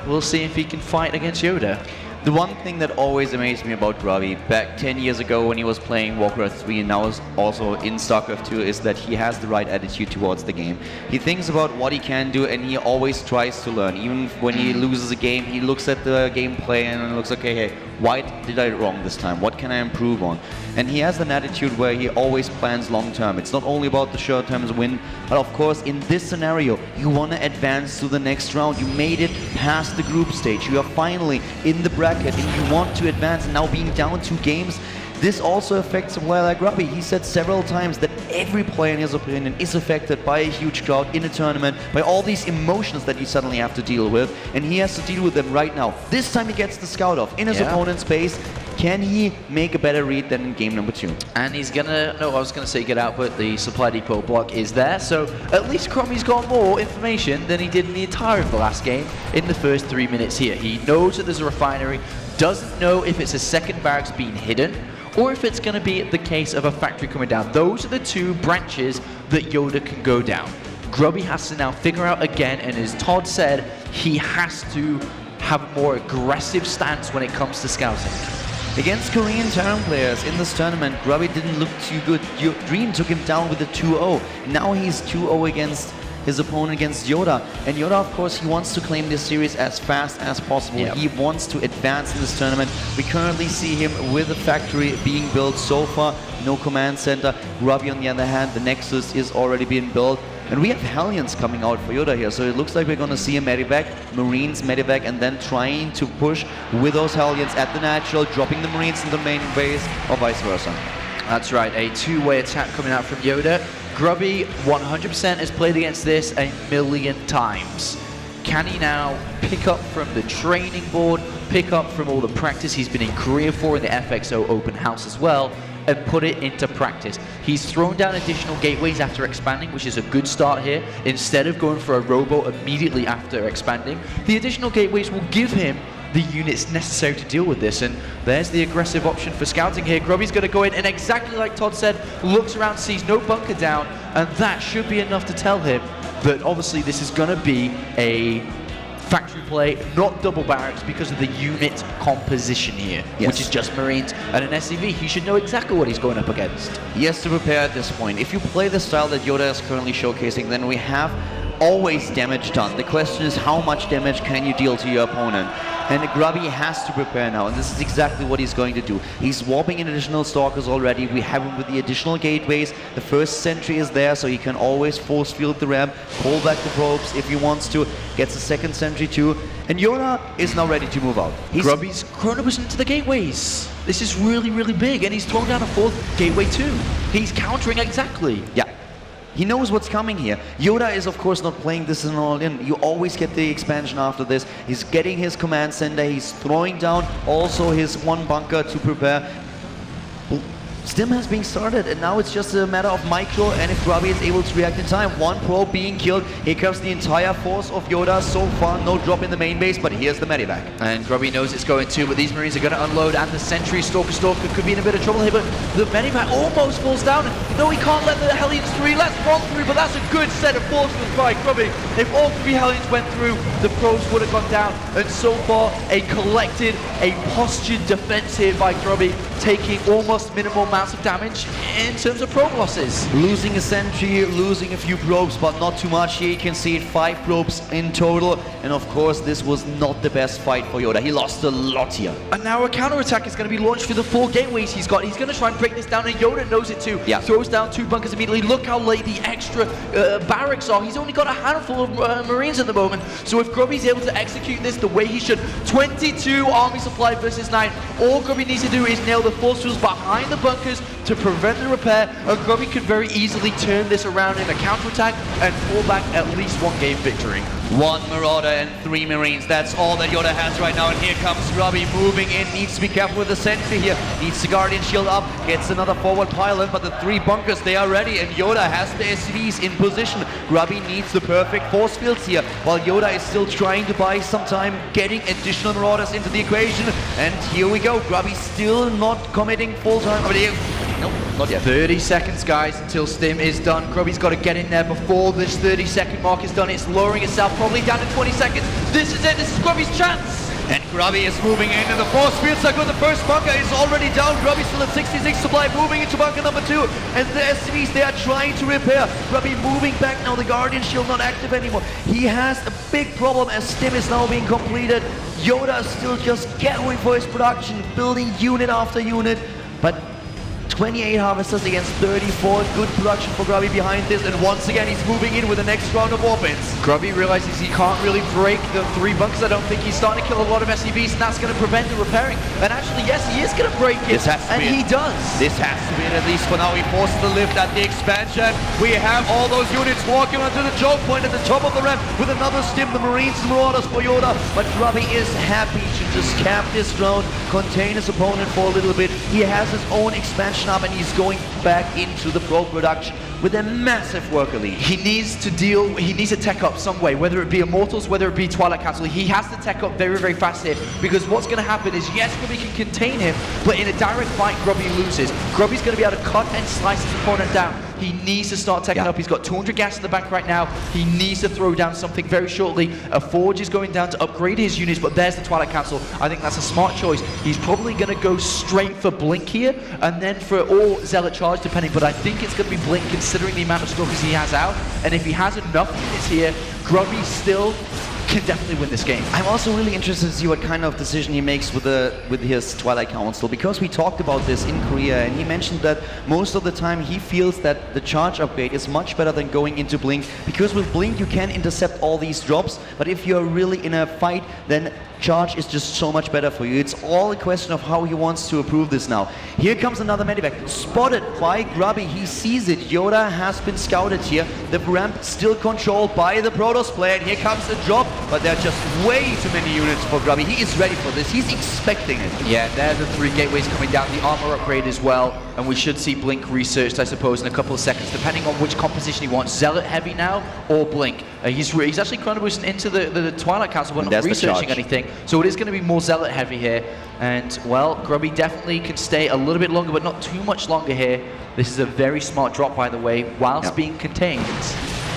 we'll see if he can fight against YoDa. The one thing that always amazed me about Grubby, back 10 years ago when he was playing Warcraft 3 and now is also in StarCraft 2, is that he has the right attitude towards the game. He thinks about what he can do and he always tries to learn. Even when he loses a game, he looks at the gameplay and looks, okay, hey, why did I wrong this time? What can I improve on? And he has an attitude where he always plans long term. It's not only about the short term win, but of course in this scenario, you want to advance to the next round. You made it past the group stage. You are finally in the bracket and you want to advance, and now being down 2 games, this also affects a player like Grubby. He said several times that every player, in his opinion, is affected by a huge crowd in a tournament, by all these emotions that you suddenly have to deal with, and he has to deal with them right now. This time he gets the scout off in his opponent's base. Can he make a better read than in game number 2? And he's gonna, no, I was gonna say get out, but the supply depot block is there, so at least Grubby's got more information than he did in the entire of the last game in the first 3 minutes here. He knows that there's a refinery, doesn't know if it's a second barracks being hidden, or if it's going to be the case of a factory coming down. Those are the 2 branches that YoDa can go down. Grubby has to now figure out again, and as Todd said, he has to have a more aggressive stance when it comes to scouting. Against Korean Terran players in this tournament, Grubby didn't look too good. Dream took him down with a 2-0. Now he's 2-0 against his opponent, against YoDa. And YoDa, of course, he wants to claim this series as fast as possible. He wants to advance in this tournament. We currently see him with a factory being built so far. No command center. Grubby, on the other hand, the Nexus is already being built. And we have Hellions coming out for YoDa here, so it looks like we're going to see a Medivac, Marines Medivac, and then trying to push with those Hellions at the natural, dropping the Marines in the main base, or vice versa. That's right, a 2-way attack coming out from YoDa. Grubby 100% has played against this a million times. Can he now pick up from the training board, pick up from all the practice he's been in Korea for in the FXO Open House as well, and put it into practice? He's thrown down additional gateways after expanding, which is a good start here. Instead of going for a robo immediately after expanding, the additional gateways will give him the units necessary to deal with this, and there's the aggressive option for scouting here. Grubby's going to go in, and exactly like Todd said, looks around, sees no bunker down, and that should be enough to tell him that obviously this is going to be a factory play, not double barracks, because of the unit composition here, which is just Marines and an SCV. He should know exactly what he's going up against. He has to prepare at this point. If you play the style that YoDa is currently showcasing, then we have always damage done. The question is, how much damage can you deal to your opponent? And Grubby has to prepare now, and this is exactly what he's going to do. He's warping in additional stalkers already. We have him with the additional gateways. The first sentry is there, so he can always force field the ramp, pull back the probes if he wants to, gets a second sentry too. And YoDa is now ready to move out. Grubby's chronobus into the gateways. This is really, really big, and he's thrown down a 4th gateway too. He's countering exactly. Yeah. He knows what's coming here. YoDa is, of course, not playing this in all-in. You always get the expansion after this. He's getting his command center. He's throwing down also his 1 bunker to prepare. Stim has been started, and now it's just a matter of micro, and if Grubby is able to react in time. One probe being killed. Here comes the entire force of YoDa. So far, no drop in the main base, but here's the medivac. And Grubby knows it's going to, but these Marines are going to unload, and the Sentry Stalker could be in a bit of trouble here, but the medivac almost falls down. No, he can't let the Hellions through. He lets one through, but that's a good set of forces by Grubby. If all 3 Hellions went through, the probes would have gone down. And so far, a collected, a postured defense here by Grubby, taking almost minimal amounts of damage in terms of probe losses. Losing a sentry, losing a few probes, but not too much. Here you can see it, 5 probes in total. And of course, this was not the best fight for YoDa. He lost a lot here. And now a counterattack is going to be launched for the 4 gateways he's got. He's going to try and break this down, and YoDa knows it too. Yeah. Throws down 2 bunkers immediately. Look how late the extra barracks are. He's only got a handful of Marines at the moment. So if Grubby's able to execute this the way he should, 22 army supply versus 9. All Grubby needs to do is nail the force fields behind the bunkers to prevent the repair, and Grubby could very easily turn this around in a counterattack and fall back at least 1 game victory. 1 Marauder and 3 Marines. That's all that YoDa has right now. And here comes Grubby moving in. Needs to be careful with the sentry here. Needs the Guardian Shield up. Gets another forward pylon, but the 3 bunkers, they are ready. And YoDa has the SCVs in position. Grubby needs the perfect force fields here, while YoDa is still trying to buy some time, getting additional Marauders into the equation. And here we go. Grubby still not committing full time. Nope, not yet. 30 seconds, guys, until Stim is done. Grubby's got to get in there before this 30-second mark is done. It's lowering itself probably down to 20 seconds. This is it. This is Grubby's chance. And Grubby is moving in, and the force fields are good. The first bunker is already down. Grubby still at 66 supply, moving into bunker number 2. And the SCVs, they are trying to repair. Grubby moving back now. The Guardian Shield not active anymore. He has a big problem as Stim is now being completed. YoDa is still just going for his production, building unit after unit. But 28 harvesters against 34. Good production for Grubby behind this, and once again he's moving in with the next round of offense. Grubby realizes he can't really break the 3 bunkers. I don't think he's starting to kill a lot of SCVs, and that's going to prevent the repairing. And actually, yes, he is going to break it, and he does. This has to be it, at least for now. He forces the lift at the expansion. We have all those units walking onto the choke point at the top of the ramp with another Stim, the Marines and Marauders for YoDa. But Grubby is happy to just cap this round, contain his opponent for a little bit. He has his own expansion up, and he's going back into the probe production with a massive worker lead. He needs to tech up some way, whether it be Immortals, whether it be Twilight Council. He has to tech up very, very fast here, because what's going to happen is, yes, Grubby can contain him, but in a direct fight, Grubby loses. Grubby's going to be able to cut and slice his opponent down. He needs to start teching up. He's got 200 gas in the bank right now. He needs to throw down something very shortly. A Forge is going down to upgrade his units, but there's the Twilight Council. I think that's a smart choice. He's probably going to go straight for Blink here, and then for all Zealot Charge, depending, but I think it's going to be Blink considering the amount of Stalkers he has out, and if he has enough units here, Grubby still can definitely win this game. I'm also really interested to see what kind of decision he makes with his Twilight Council, because we talked about this in Korea, and he mentioned that most of the time he feels that the charge upgrade is much better than going into Blink, because with Blink you can intercept all these drops, but if you're really in a fight, then charge is just so much better for you. It's all a question of how he wants to approve this now. Here comes another medivac, spotted by Grubby. He sees it. YoDa has been scouted here. The ramp still controlled by the Protoss player, and here comes a drop, but there are just way too many units for Grubby. He is ready for this. He's expecting it. Yeah, there are the 3 gateways coming down, the armor upgrade as well, and we should see Blink researched, I suppose, in a couple of seconds, depending on which composition he wants. Zealot heavy now, or Blink. He's actually chrono boosting into the Twilight Council, but not researching anything. So it is going to be more Zealot heavy here. And, well, Grubby definitely can stay a little bit longer, but not too much longer here. This is a very smart drop, by the way, whilst being contained.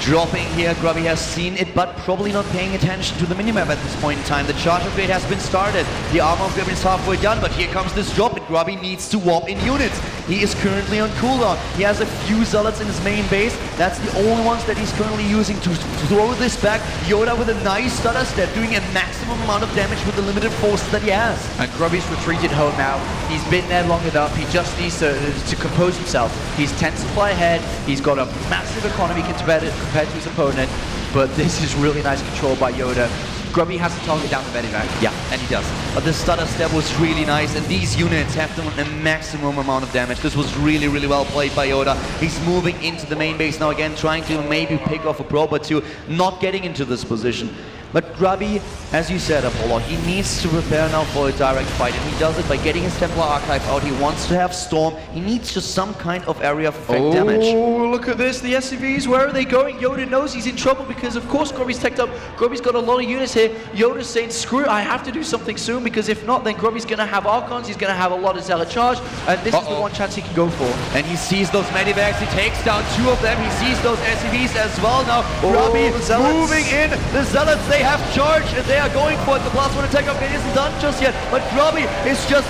Dropping here, Grubby has seen it, but probably not paying attention to the minimap at this point in time. The charge upgrade has been started. The armor upgrade is halfway done, but here comes this drop, and Grubby needs to warp in units. He is currently on cooldown. He has a few Zealots in his main base. That's the only ones that he's currently using to throw this back. YoDa with a nice stutter step, doing a maximum amount of damage with the limited forces that he has. And Grubby's retreated home now. He's been there long enough. He just needs to compose himself. He's 10 supply ahead. He's got a massive economy compared to his opponent, but this is really nice control by YoDa. Grubby has to target down the medivac. Yeah, and he does. But the stutter step was really nice, and these units have done a maximum amount of damage. This was really, really well played by YoDa. He's moving into the main base now again, trying to maybe pick off a probe or two, not getting into this position. But Grubby, as you said, Apollo, he needs to prepare now for a direct fight, and he does it by getting his Templar Archive out. He wants to have Storm. He needs just some kind of area of effect damage. Oh, look at this, the SCVs, where are they going? YoDa knows he's in trouble because, of course, Grubby's teched up. Grubby's got a lot of units here. YoDa's saying, screw it, I have to do something soon, because if not, then Grubby's going to have Archons, he's going to have a lot of Zealot charge, and this is the one chance he can go for. And he sees those medivacs, he takes down 2 of them, he sees those SCVs as well now. Grubby moving in, the Zealots, they have charge, and they are going for it. The +1 attack upgrade isn't done just yet, but Grubby is just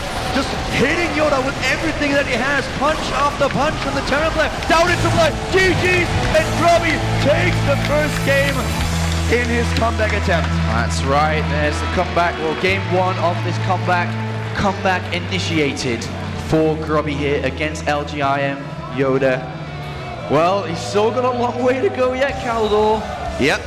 hitting YoDa with everything that he has, punch after punch from the Terrorblade, down into blood, GG's, and Grubby takes the first game in his comeback attempt. That's right, there's the comeback, well, game 1 of this comeback initiated for Grubby here against LGIM YoDa. Well, he's still got a long way to go yet, Caldor. Yep.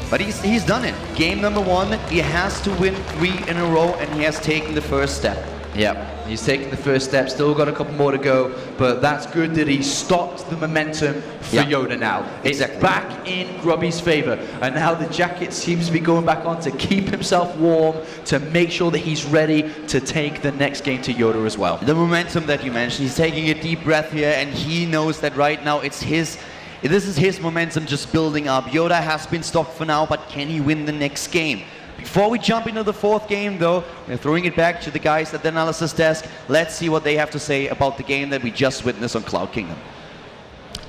But he's done it. Game number 1, he has to win 3 in a row, and he has taken the first step. Yep, he's taken the first step, still got a couple more to go, but that's good that he stopped the momentum for YoDa now. It's back in Grubby's favor, and now the jacket seems to be going back on to keep himself warm, to make sure that he's ready to take the next game to YoDa as well. The momentum that you mentioned, he's taking a deep breath here, and he knows that right now this is his momentum just building up. YoDa has been stopped for now, but can he win the next game? Before we jump into the 4th game, though, we're throwing it back to the guys at the analysis desk. Let's see what they have to say about the game that we just witnessed on Cloud Kingdom.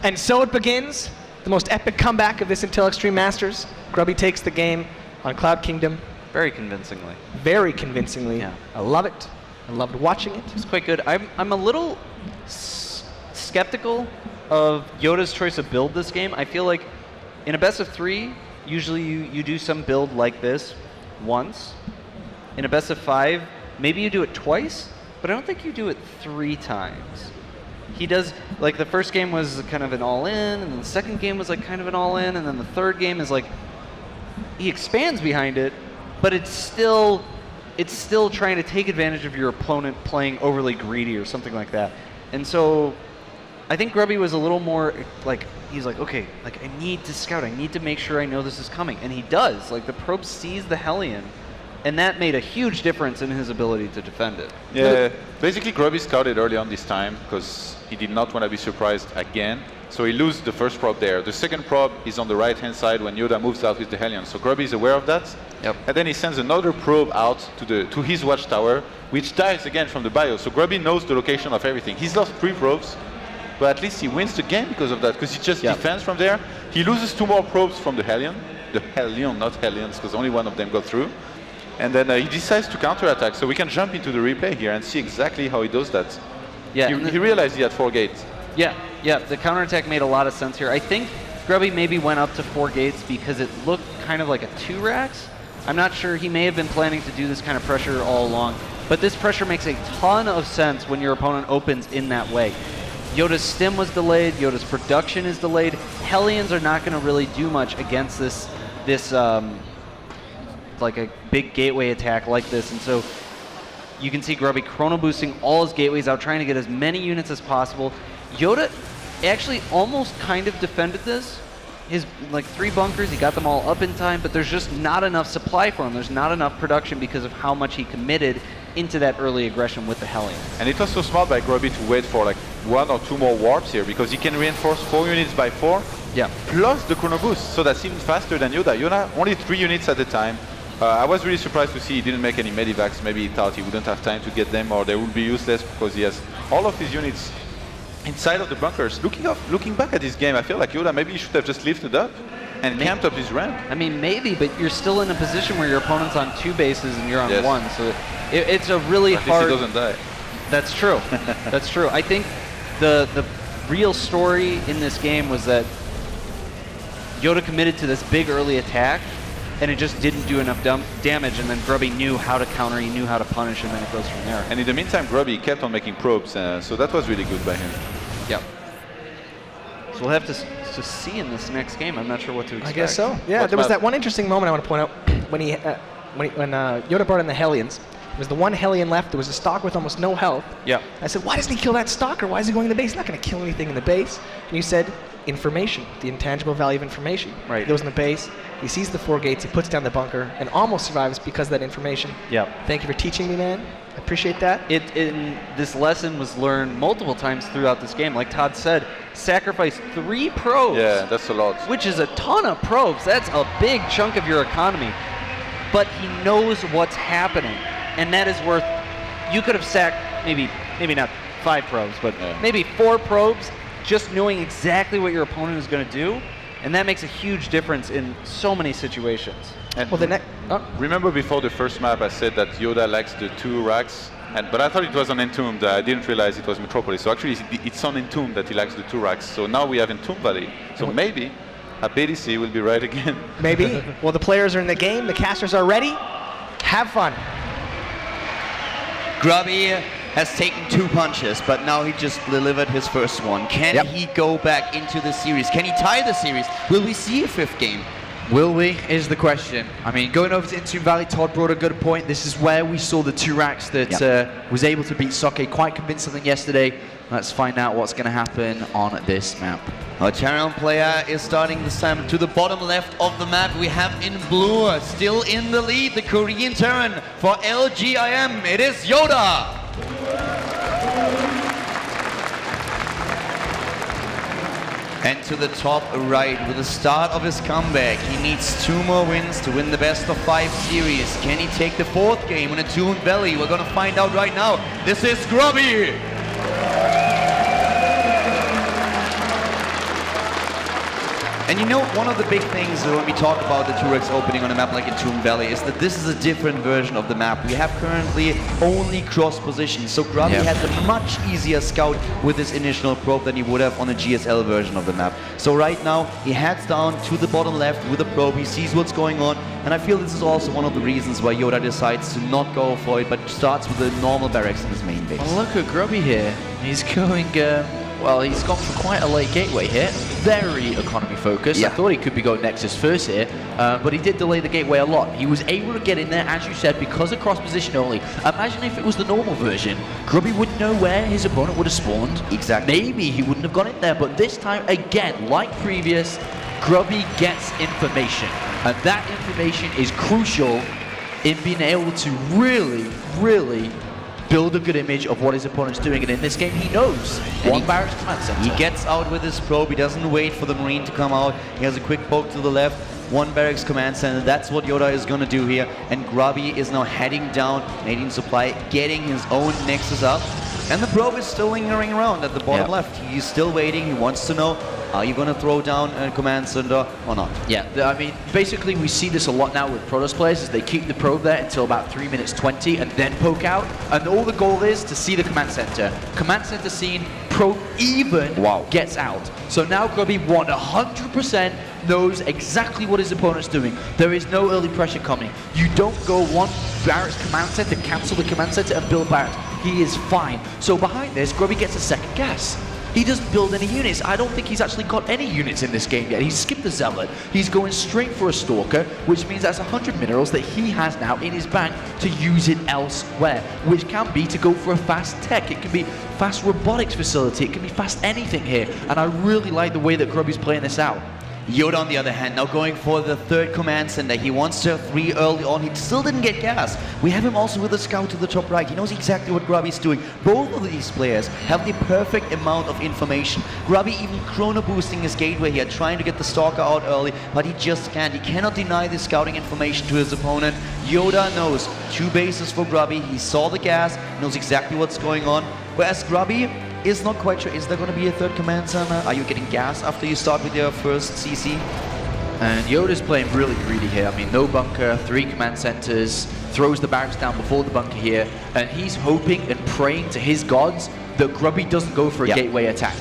And so it begins, the most epic comeback of this Intel Extreme Masters. Grubby takes the game on Cloud Kingdom. Very convincingly. Very convincingly. Yeah. I love it. I loved watching it. It's quite good. I'm a little skeptical of YoDa's choice of build this game. I feel like in a best of 3, usually you do some build like this once. In a best of 5, maybe you do it twice, but I don't think you do it 3 times. He does, like the first game was kind of an all-in, and then the second game was like kind of an all-in, and then the third game is like, he expands behind it, but it's still trying to take advantage of your opponent playing overly greedy or something like that. And so I think Grubby was a little more like, he's like, okay, like I need to scout, I need to make sure I know this is coming. And he does, like the probe sees the Hellion, and that made a huge difference in his ability to defend it. Yeah, basically Grubby scouted early on this time because he did not want to be surprised again. So he loses the first probe there. The second probe is on the right-hand side when YoDa moves out with the Hellion. So Grubby is aware of that. Yep. And then he sends another probe out to his watchtower, which dies again from the bio. So Grubby knows the location of everything. He's lost 3 probes, but at least he wins the game because of that, because he just defends from there. He loses 2 more probes from the Hellion. The Hellion, not Hellions, because only one of them got through. And then he decides to counterattack. So we can jump into the replay here and see exactly how he does that. Yeah, he realized he had 4 gates. Yeah, the counterattack made a lot of sense here. I think Grubby maybe went up to 4 gates because it looked kind of like a 2 racks. I'm not sure, he may have been planning to do this kind of pressure all along, but this pressure makes a ton of sense when your opponent opens in that way. YoDa's stim was delayed, YoDa's production is delayed. Hellions are not going to really do much against this like a big gateway attack like this, and so you can see Grubby chrono boosting all his gateways out, trying to get as many units as possible. YoDa actually almost kind of defended this. His like 3 bunkers, he got them all up in time, but there's just not enough supply for him. There's not enough production because of how much he committed into that early aggression with the Hellions. And it was so smart by Grubby to wait for like 1 or 2 more warps here, because he can reinforce 4 units by 4, plus the chrono boost, so that's even faster than YoDa. YoDa only 3 units at a time. I was really surprised to see he didn't make any medivacs. Maybe he thought he wouldn't have time to get them, or they would be useless because he has all of his units inside of the bunkers. Looking back at this game, I feel like YoDa maybe he should have just lifted up and camped up his ramp. I mean, maybe, but you're still in a position where your opponent's on 2 bases and you're on 1, so it's a really hard. At least he doesn't die. That's true. That's true. I think the real story in this game was that YoDa committed to this big early attack, and it just didn't do enough damage, and then Grubby knew how to counter, he knew how to punish, and then it goes from there. And in the meantime, Grubby kept on making probes, so that was really good by him. Yep. So we'll have to see in this next game. I'm not sure what to expect. I guess so. Yeah, there was that one interesting moment I want to point out when YoDa brought in the Hellions. It was the one Hellion left. There was a stalker with almost no health. Yeah. I said, why doesn't he kill that stalker? Why is he going in the base? He's not going to kill anything in the base. And you said, information, the intangible value of information. Right. He goes in the base, he sees the 4 gates, he puts down the bunker, and almost survives because of that information. Yep. Thank you for teaching me, man. I appreciate that. This lesson was learned multiple times throughout this game. Like Todd said, sacrifice 3 probes. Yeah, that's a lot. Which is a ton of probes. That's a big chunk of your economy. But he knows what's happening, and that is worth. You could have sacked maybe not 5 probes, but maybe 4 probes, just knowing exactly what your opponent is going to do, and that makes a huge difference in so many situations. And Well, the next. remember before the first map I said that YoDa likes the 2 racks, but I thought it was on Entombed. I didn't realize it was Metropolis. So actually it's on Entombed that he likes the 2 racks. So now we have Entombed Valley. So maybe ABDC will be right again. Maybe. Well, the players are in the game. The casters are ready. Have fun. Grubby has taken 2 punches, but now he just delivered his first one. Can he go back into the series? Can he tie the series? Will we see a 5th game? Will we, is the question. I mean, going over to Antiga Valley, Todd brought a good point. This is where we saw the 2 racks that was able to beat Soke quite convincingly yesterday. Let's find out what's going to happen on this map. Our Terran player is starting this time to the bottom left of the map. We have in blue, still in the lead, the Korean Terran for LGIM. It is YoDa. And to the top right, with the start of his comeback, he needs 2 more wins to win the best of 5 series. Can he take the 4th game in Antiga Valley? We're gonna find out right now. This is Grubby. And you know, one of the big things when we talk about the 2x opening on a map like Antiga Valley is that this is a different version of the map. We have currently only cross positions, so Grubby has a much easier scout with his initial probe than he would have on a GSL version of the map. So right now, he heads down to the bottom left with a probe, he sees what's going on, and I feel this is also one of the reasons why YoDa decides to not go for it, but starts with the normal barracks in his main base. Well, look at Grubby here. He's going, well, he's gone for quite a late gateway here. Very economy focused. I thought he could be going Nexus first here, but he did delay the gateway a lot. He was able to get in there, as you said, because of cross position only. Imagine if it was the normal version. Grubby wouldn't know where his opponent would have spawned. Exactly. Maybe he wouldn't have gone in there, but this time, again, like previous, Grubby gets information. And that information is crucial in being able to really build a good image of what his opponent's doing, and in this game he knows. One barracks command center. He gets out with his probe, he doesn't wait for the Marine to come out, he has a quick poke to the left, 1 barracks command center, that's what YoDa is gonna do here, and Grubby is now heading down, Canadian Supply, getting his own Nexus up, and the probe is still lingering around at the bottom left. He's still waiting, he wants to know, are you gonna throw down a command center or not? Yeah, I mean, basically we see this a lot now with Protoss players, is they keep the probe there until about 3 minutes 20 and then poke out, and all the goal is to see the command center. Command center seen, probe even gets out. So now Grubby 100% knows exactly what his opponent's doing. There is no early pressure coming. You don't go 1 barracks command center, cancel the command center and build barracks. He is fine. So behind this, Grubby gets a second gas. He doesn't build any units. I don't think he's actually got any units in this game yet. He's skipped the Zealot. He's going straight for a Stalker, which means that's 100 minerals that he has now in his bank to use it elsewhere, which can be to go for a fast tech. It can be fast robotics facility. It can be fast anything here. And I really like the way that Grubby's playing this out. YoDa, on the other hand, now going for the 3rd command center. He wants to 3 early on. He still didn't get gas. We have him also with a scout to the top right. He knows exactly what Grubby's doing. Both of these players have the perfect amount of information. Grubby even chrono boosting his gateway here, trying to get the Stalker out early, but he just can't. He cannot deny the scouting information to his opponent. YoDa knows 2 bases for Grubby. He saw the gas, knows exactly what's going on. Whereas Grubby is not quite sure, is there going to be a 3rd command center? Are you getting gas after you start with your first CC? And YoDa's playing really greedy here. I mean, no bunker, 3 command centers, throws the barracks down before the bunker here, and he's hoping and praying to his gods that Grubby doesn't go for a gateway attack.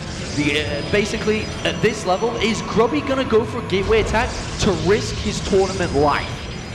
Basically, at this level, is Grubby going to go for a gateway attack to risk his tournament life?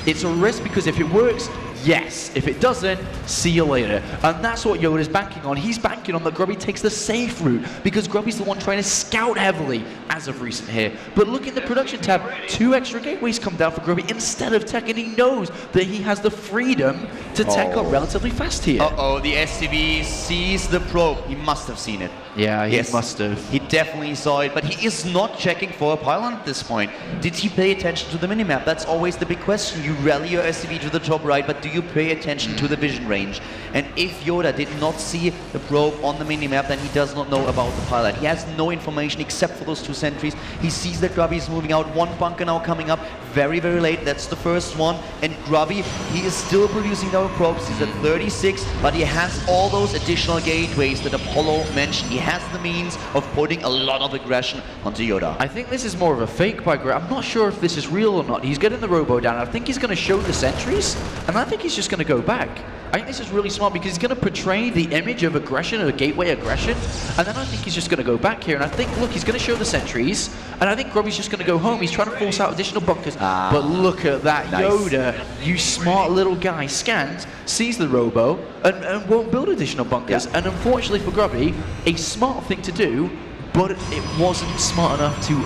It's a risk because if it works, yes. If it doesn't, see you later. And that's what YoDa's banking on. He's banking on that Grubby takes the safe route, because Grubby's the one trying to scout heavily as of recent here. But look in the production tab, 2 extra gateways come down for Grubby instead of tech, and he knows that he has the freedom to tech up relatively fast here. Uh-oh, the SCV sees the probe. He must have seen it. Yeah, he must have. He definitely saw it, but he is not checking for a pylon at this point. Did he pay attention to the minimap? That's always the big question. You rally your SCV to the top right, but do you pay attention to the vision range? And if YoDa did not see the probe on the minimap, then he does not know about the pylon. He has no information except for those 2 sentries. He sees that Grubby is moving out. 1 bunker now coming up very, very late. That's the first one. And Grubby, he is still producing no probes. He's at 36, but he has all those additional gateways that Apollo mentioned. He has the means of putting a lot of aggression onto YoDa. I think this is more of a fake by Grubby. I'm not sure if this is real or not. He's getting the robo down. I think he's going to show the sentries, and I think he's just going to go back. I think this is really smart because he's going to portray the image of aggression, of a gateway aggression, and then I think he's just going to go back here. And I think, look, he's going to show the sentries, and I think Grubby's just going to go home. He's trying to force out additional bunkers. But look at that, nice. YoDa, you smart little guy, scans, sees the robo, and won't build additional bunkers. And unfortunately for Grubby, a smart thing to do, but it wasn't smart enough to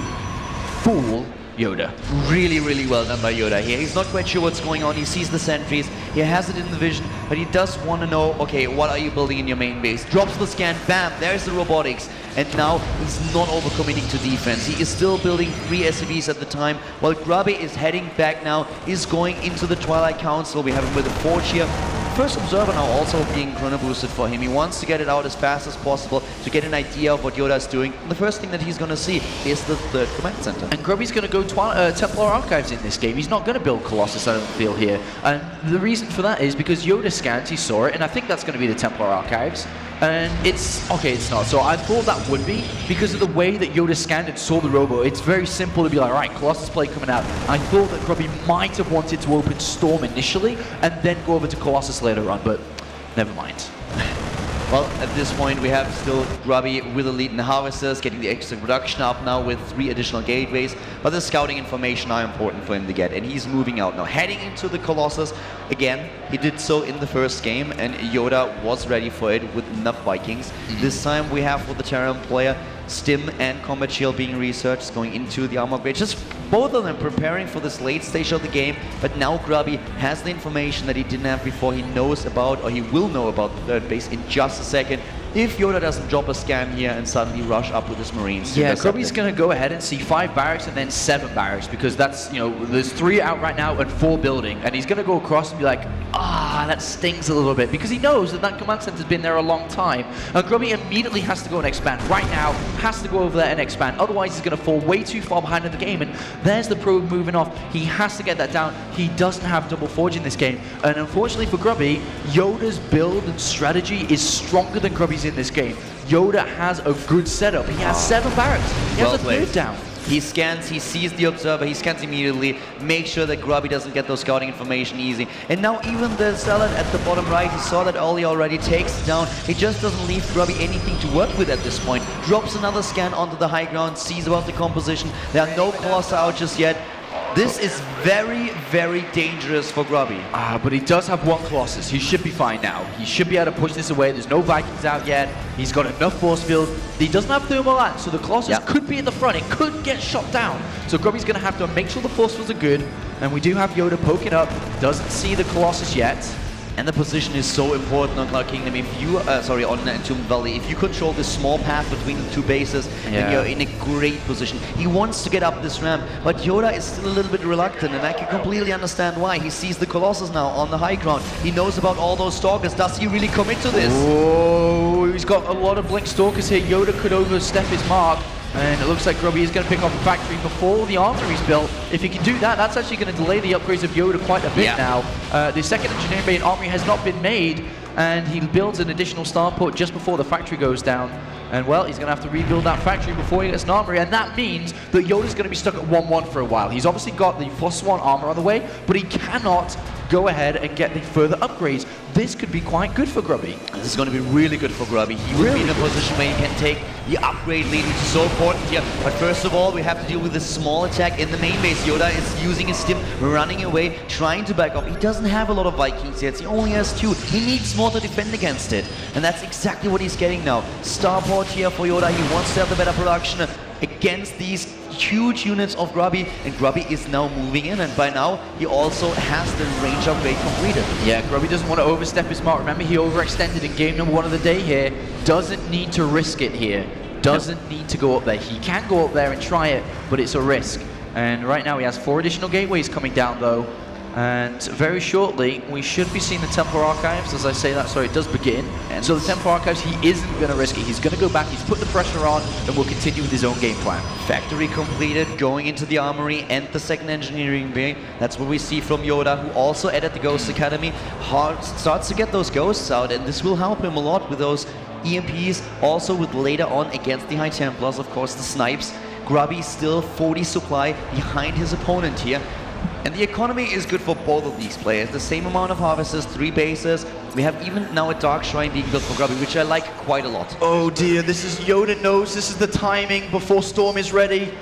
fool YoDa. Really, really well done by YoDa here. He's not quite sure what's going on. He sees the sentries. He has it in the vision, but he does want to know, okay, what are you building in your main base? Drops the scan, bam, there's the robotics. And now he's not overcommitting to defense. He is still building 3 SCVs at the time, while Grubby is heading back now, is going into the Twilight Council. We have him with a Forge here. First Observer now also being chrono boosted for him. He wants to get it out as fast as possible to get an idea of what YoDa is doing. And the first thing that he's going to see is the 3rd command center. And Grubby's going to go Templar Archives in this game. He's not going to build Colossus, I don't feel, here. And the reason for that is because YoDa scans, he saw it, and I think that's going to be the Templar Archives. And it's, okay, it's not. So I thought that would be, because of the way that YoDa scanned and saw the robo. It's very simple to be like, all right, Colossus play coming out. I thought that Grubby might have wanted to open Storm initially, and then go over to Colossus later on, but never mind. Well, at this point, we have still Grubby with the lead in the Harvesters, getting the extra production up now with 3 additional gateways. But the scouting information are important for him to get, and he's moving out now. Heading into the Colossus, again, he did so in the first game, and YoDa was ready for it with enough Vikings. This time we have for the Terran player, Stim and Combat Shield being researched, going into the armor upgrade. Just both of them preparing for this late stage of the game, but now Grubby has the information that he didn't have before. He knows about, or he will know about the 3rd base in just a second. If YoDa doesn't drop a scan here and suddenly rush up with his Marines. Yeah, Grubby's going to go ahead and see 5 barracks and then 7 barracks, because that's, you know, there's 3 out right now and 4 building, and he's going to go across and be like, that stings a little bit, because he knows that that command center's been there a long time. And Grubby immediately has to go and expand. Right now, has to go over there and expand. Otherwise, he's going to fall way too far behind in the game. And there's the probe moving off. He has to get that down. He doesn't have double forge in this game. And unfortunately for Grubby, YoDa's build and strategy is stronger than Grubby's in this game. YoDa has a good setup. He has 7 barracks. He has a 3rd down. He scans, he sees the Observer, he scans immediately, makes sure that Grubby doesn't get those scouting information easy. And now even the Zealot at the bottom right, he saw that Ollie already, takes it down. He just doesn't leave Grubby anything to work with at this point. Drops another scan onto the high ground, sees about the composition. There are no Colossus out just yet. This is very, very dangerous for Grubby. But he does have 1 Colossus. He should be fine now. He should be able to push this away. There's no Vikings out yet. He's got enough force field. He doesn't have thermal land, so the Colossus could be in the front. It could get shot down. So Grubby's going to have to make sure the force fields are good. And we do have YoDa poking up. Doesn't see the Colossus yet. And the position is so important on Cloud Kingdom. If you, on Entombed Valley, if you control this small path between the 2 bases, then you're in a great position. He wants to get up this ramp, but YoDa is still a little bit reluctant, and I can completely understand why. He sees the Colossus now on the high ground. He knows about all those Stalkers. Does he really commit to this? Oh, he's got a lot of Blink Stalkers here. YoDa could overstep his mark. And it looks like Grubby is going to pick off a factory before the armory's built. If he can do that, that's actually going to delay the upgrades of YoDa quite a bit now. The second engineering bay and armory has not been made, and he builds an additional starport just before the factory goes down. And well, he's going to have to rebuild that factory before he gets an armory, and that means that YoDa's going to be stuck at 1-1 for a while. He's obviously got the +1 armor on the way, but he cannot go ahead and get the further upgrades. This could be quite good for Grubby. This is going to be really good for Grubby. He will be in a position where he can take The upgrade leading to so important here. But first of all, we have to deal with this small attack in the main base. YoDa is using his stim, running away, trying to back off. He doesn't have a lot of Vikings yet. He only has 2. He needs more to defend against it. And that's exactly what he's getting now. Starport here for YoDa. He wants to have the better production against these huge units of Grubby, and Grubby is now moving in, and by now he also has the range upgrade completed. Yeah, Grubby doesn't want to overstep his mark. Remember, he overextended in game number 1 of the day here. Doesn't need to risk it here. Doesn't need to go up there. He can go up there and try it, but it's a risk. And right now he has 4 additional gateways coming down though. And very shortly, we should be seeing the Temple Archives. As I say that, sorry, it does begin. And so the Temple Archives, he isn't going to risk it. He's going to go back, he's put the pressure on, and will continue with his own game plan. Factory completed, going into the armory and the second engineering bay. That's what we see from YoDa, who also added the Ghost Academy. Starts to get those ghosts out, and this will help him a lot with those EMPs. Also with later on against the High Templars, of course, the snipes. Grubby still 40 supply behind his opponent here. And the economy is good for both of these players. The same amount of harvesters, 3 bases. We have even now a Dark Shrine being built for Grubby, which I like quite a lot. Oh dear, this is YoDa knows this is the timing before Storm is ready.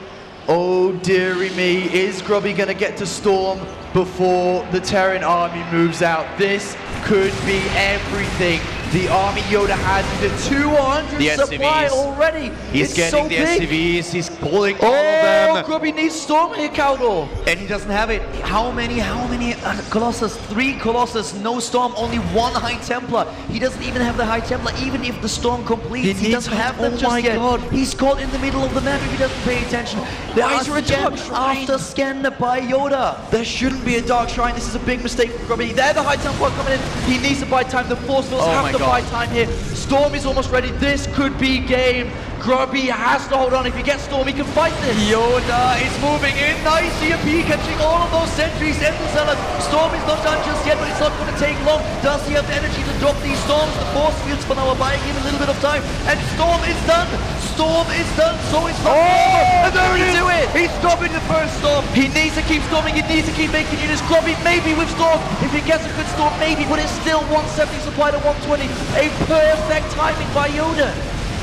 Oh dearie me, is Grubby going to get to Storm before the Terran army moves out? This could be everything. The army YoDa has the 200 the supply SCVs. Already. He's it's getting so the big. SCVs, he's pulling all of them. Grubby needs Storm here, Cowdor. And he doesn't have it. How many Colossus? 3 Colossus, no Storm, only 1 High Templar. He doesn't even have the High Templar, even if the Storm completes. He doesn't have them just yet. God. He's caught in the middle of the map if he doesn't pay attention. Why is there a Dark Shrine? After scan by YoDa. There shouldn't be a Dark Shrine. This is a big mistake for Grubby. There, the High Templar coming in. He needs to buy time. The Forcevilles have to buy time here. Storm is almost ready. This could be game. Grubby has to hold on. If he gets Storm, he can fight this. YoDa is moving in. Nice EMP catching all of those sentries and the Zealot. Storm is not done just yet, but it's not going to take long. Does he have the energy to drop these Storms? The force fields for now are buying him a little bit of time. And Storm is done. Storm is done. So is and there it is. He's stopping the first Storm. He needs to keep storming. He needs to keep making units. Grubby maybe with Storm. If he gets a good Storm, maybe, but it's still 170 supply to 120. A perfect timing by YoDa.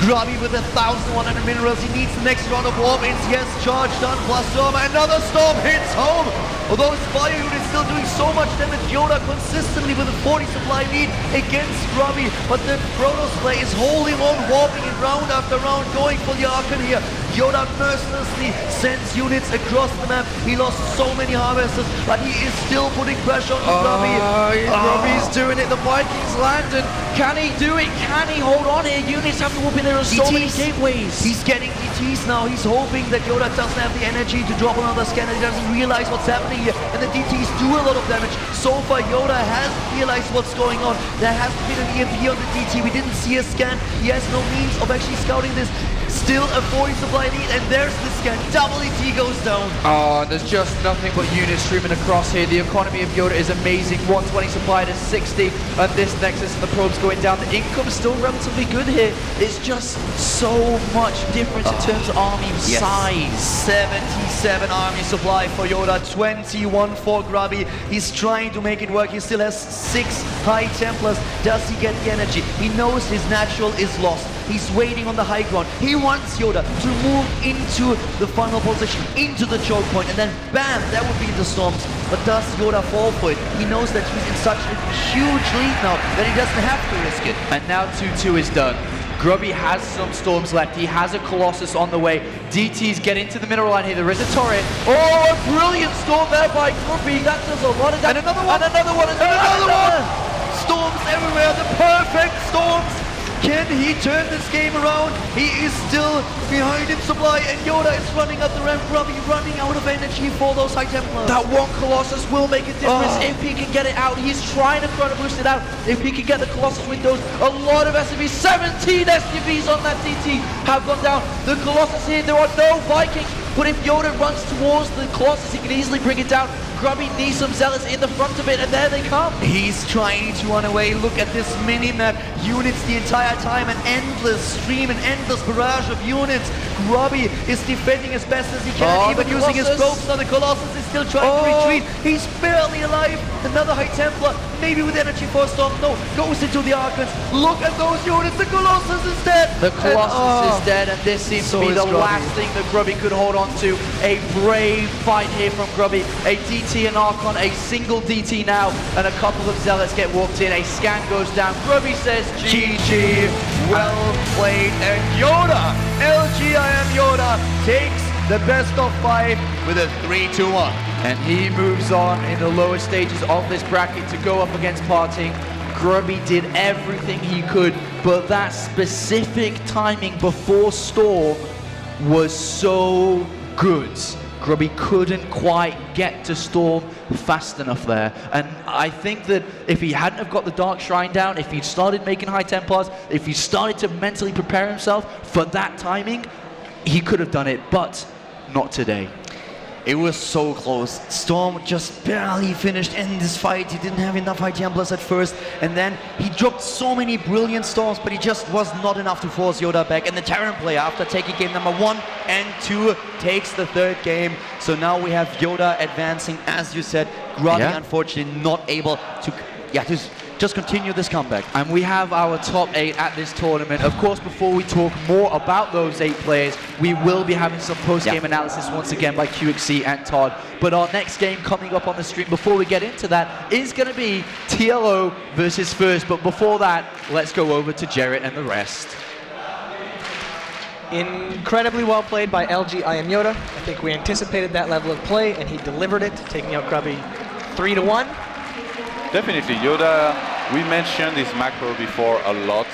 Grubby with 1,100 minerals. He needs the next round of warp-ins. Yes, charge done. Plus Storm. Another Storm hits home. Although his fire unit is still doing so much damage, YoDa consistently with a 40 supply lead against Grubby. But the Protoss play is holding on, warping it round after round, going for the Archon here. YoDa mercilessly sends units across the map. He lost so many harvesters, but he is still putting pressure on Grubby. Grubby's doing it. The Vikings land, and can he do it? Can he hold on here? Units have to whoop in. There are so many gateways. He's getting DTs now. He's hoping that YoDa doesn't have the energy to drop another scanner. He doesn't realize what's happening here. And the DTs do a lot of damage. So far, YoDa hasn't realized what's going on. There hasn't been an EMP on the DT. We didn't see a scan. He has no means of actually scouting this. Still a 40 supply lead, and there's the scan. Double ET goes down. Oh, there's just nothing but units streaming across here. The economy of YoDa is amazing. 120 supply to 60, and this Nexus and the probes going down. The income's still relatively good here. It's just so much difference in terms of army size. 77 army supply for YoDa, 21 for Grubby. He's trying to make it work. He still has 6 High Templars. Does he get the energy? He knows his natural is lost. He's waiting on the high ground. He wants YoDa to move into the final position, into the choke point, and then bam, that would be the Storms. But does YoDa fall for it? He knows that he's in such a huge lead now that he doesn't have to risk it. And now 2-2 is done. Grubby has some Storms left. He has a Colossus on the way. DTs get into the mineral line here. There is a turret. Oh, a brilliant Storm there by Grubby. That does a lot of damage. And another one. And another one. And another one. Storms everywhere. The perfect Storms. Can he turn this game around? He is still behind in supply, and YoDa is running up the ramp. Grubby running out of energy for those High Templars. That one Colossus will make a difference if he can get it out. He's trying to try to boost it out. If he can get the Colossus windows, a lot of SCVs, 17 SCVs on that DT have gone down. The Colossus here, there are no Vikings, but if YoDa runs towards the Colossus, he can easily bring it down. Grubby needs some zealots in the front of it, and there they come. He's trying to run away. Look at this mini-map. Units the entire time, an endless stream, an endless barrage of units. Grubby is defending as best as he can, even using his probes. Now the Colossus is still trying to retreat. He's barely alive. Another High Templar, maybe with energy for a storm. No, goes into the Archons. Look at those units. The Colossus is dead. The Colossus is dead, and this seems to be the last thing that Grubby could hold on to. A brave fight here from Grubby. A DT and Archon, a single DT now, and a couple of Zealots get walked in. A scan goes down. Grubby says GG. Well played. And YoDa, IEM YoDa, takes the best of 5 with a 3-2-1. And he moves on in the lower stages of this bracket to go up against Parting. Grubby did everything he could, but that specific timing before Storm was so good. Grubby couldn't quite get to Storm fast enough there. And I think that if he hadn't have got the Dark Shrine down, if he'd started making High Templars, if he started to mentally prepare himself for that timing, he could have done it, but not today. It was so close. Storm just barely finished in this fight. He didn't have enough High Templars at first, and then he dropped so many brilliant storms, but he just was not enough to force YoDa back. And the Terran player, after taking game number 1 and 2, takes the 3rd game. So now we have YoDa advancing, as you said. Grubby, unfortunately, not able to just continue this comeback. And we have our top 8 at this tournament. Of course, before we talk more about those 8 players, we will be having some post-game analysis once again by QXC and Todd. But our next game coming up on the stream, before we get into that, is going to be TLO versus First. But before that, let's go over to Jarrett and the rest. Incredibly well played by IEM YoDa. I think we anticipated that level of play, and he delivered it, taking out Grubby 3-1. Definitely, YoDa, we mentioned his macro before a lot,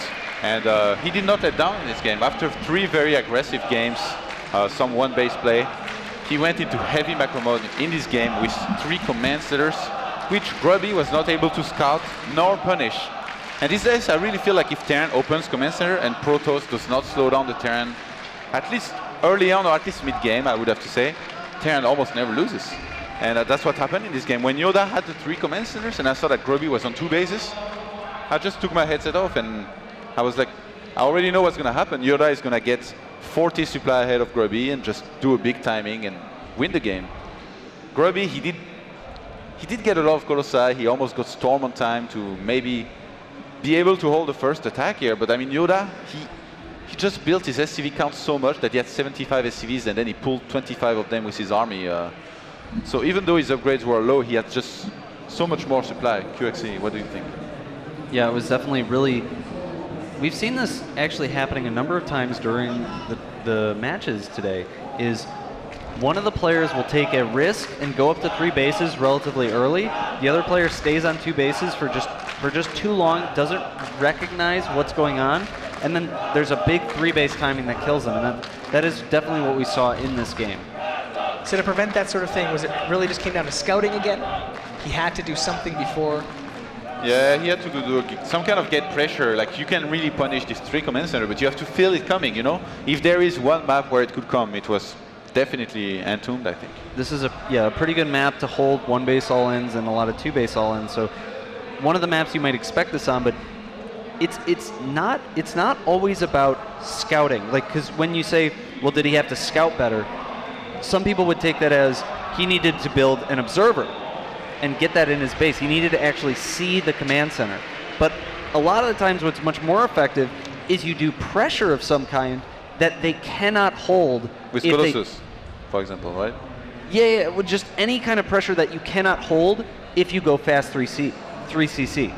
and he did not let down in this game. After 3 very aggressive games, some one-base play, he went into heavy macro mode in this game with 3 command setters, which Grubby was not able to scout nor punish. And these days, I really feel like if Terran opens command center and Protoss does not slow down the Terran, at least early on or at least mid-game, I would have to say, Terran almost never loses. And that's what happened in this game. When YoDa had the 3 command centers and I saw that Grubby was on 2 bases, I just took my headset off and I was like, I already know what's going to happen. YoDa is going to get 40 supply ahead of Grubby and just do a big timing and win the game. Grubby, he did get a lot of Colossi. He almost got Storm on time to maybe be able to hold the first attack here. But I mean, YoDa, he just built his SCV count so much that he had 75 SCVs and then he pulled 25 of them with his army. So even though his upgrades were low, he had just so much more supply. QXC, what do you think? Yeah, it was definitely really... We've seen this actually happening a number of times during the matches today, is one of the players will take a risk and go up to 3 bases relatively early. The other player stays on 2 bases for just too long, doesn't recognize what's going on, and then there's a big 3-base timing that kills them. And that is definitely what we saw in this game. So to prevent that sort of thing, was it really just came down to scouting again? He had to do something before. Yeah, he had to do some kind of get pressure. Like, you can really punish this 3 command center, but you have to feel it coming, you know? If there is one map where it could come, it was definitely Entombed, I think. This is a pretty good map to hold 1-base all-ins and a lot of 2-base all-ins. So one of the maps you might expect this on, but it's not always about scouting. Like, because when you say, well, did he have to scout better? Some people would take that as he needed to build an observer and get that in his base. He needed to actually see the command center. But a lot of the times what's much more effective is you do pressure of some kind that they cannot hold. With Colossus, for example, right? Yeah, with just any kind of pressure that you cannot hold if you go fast 3CC.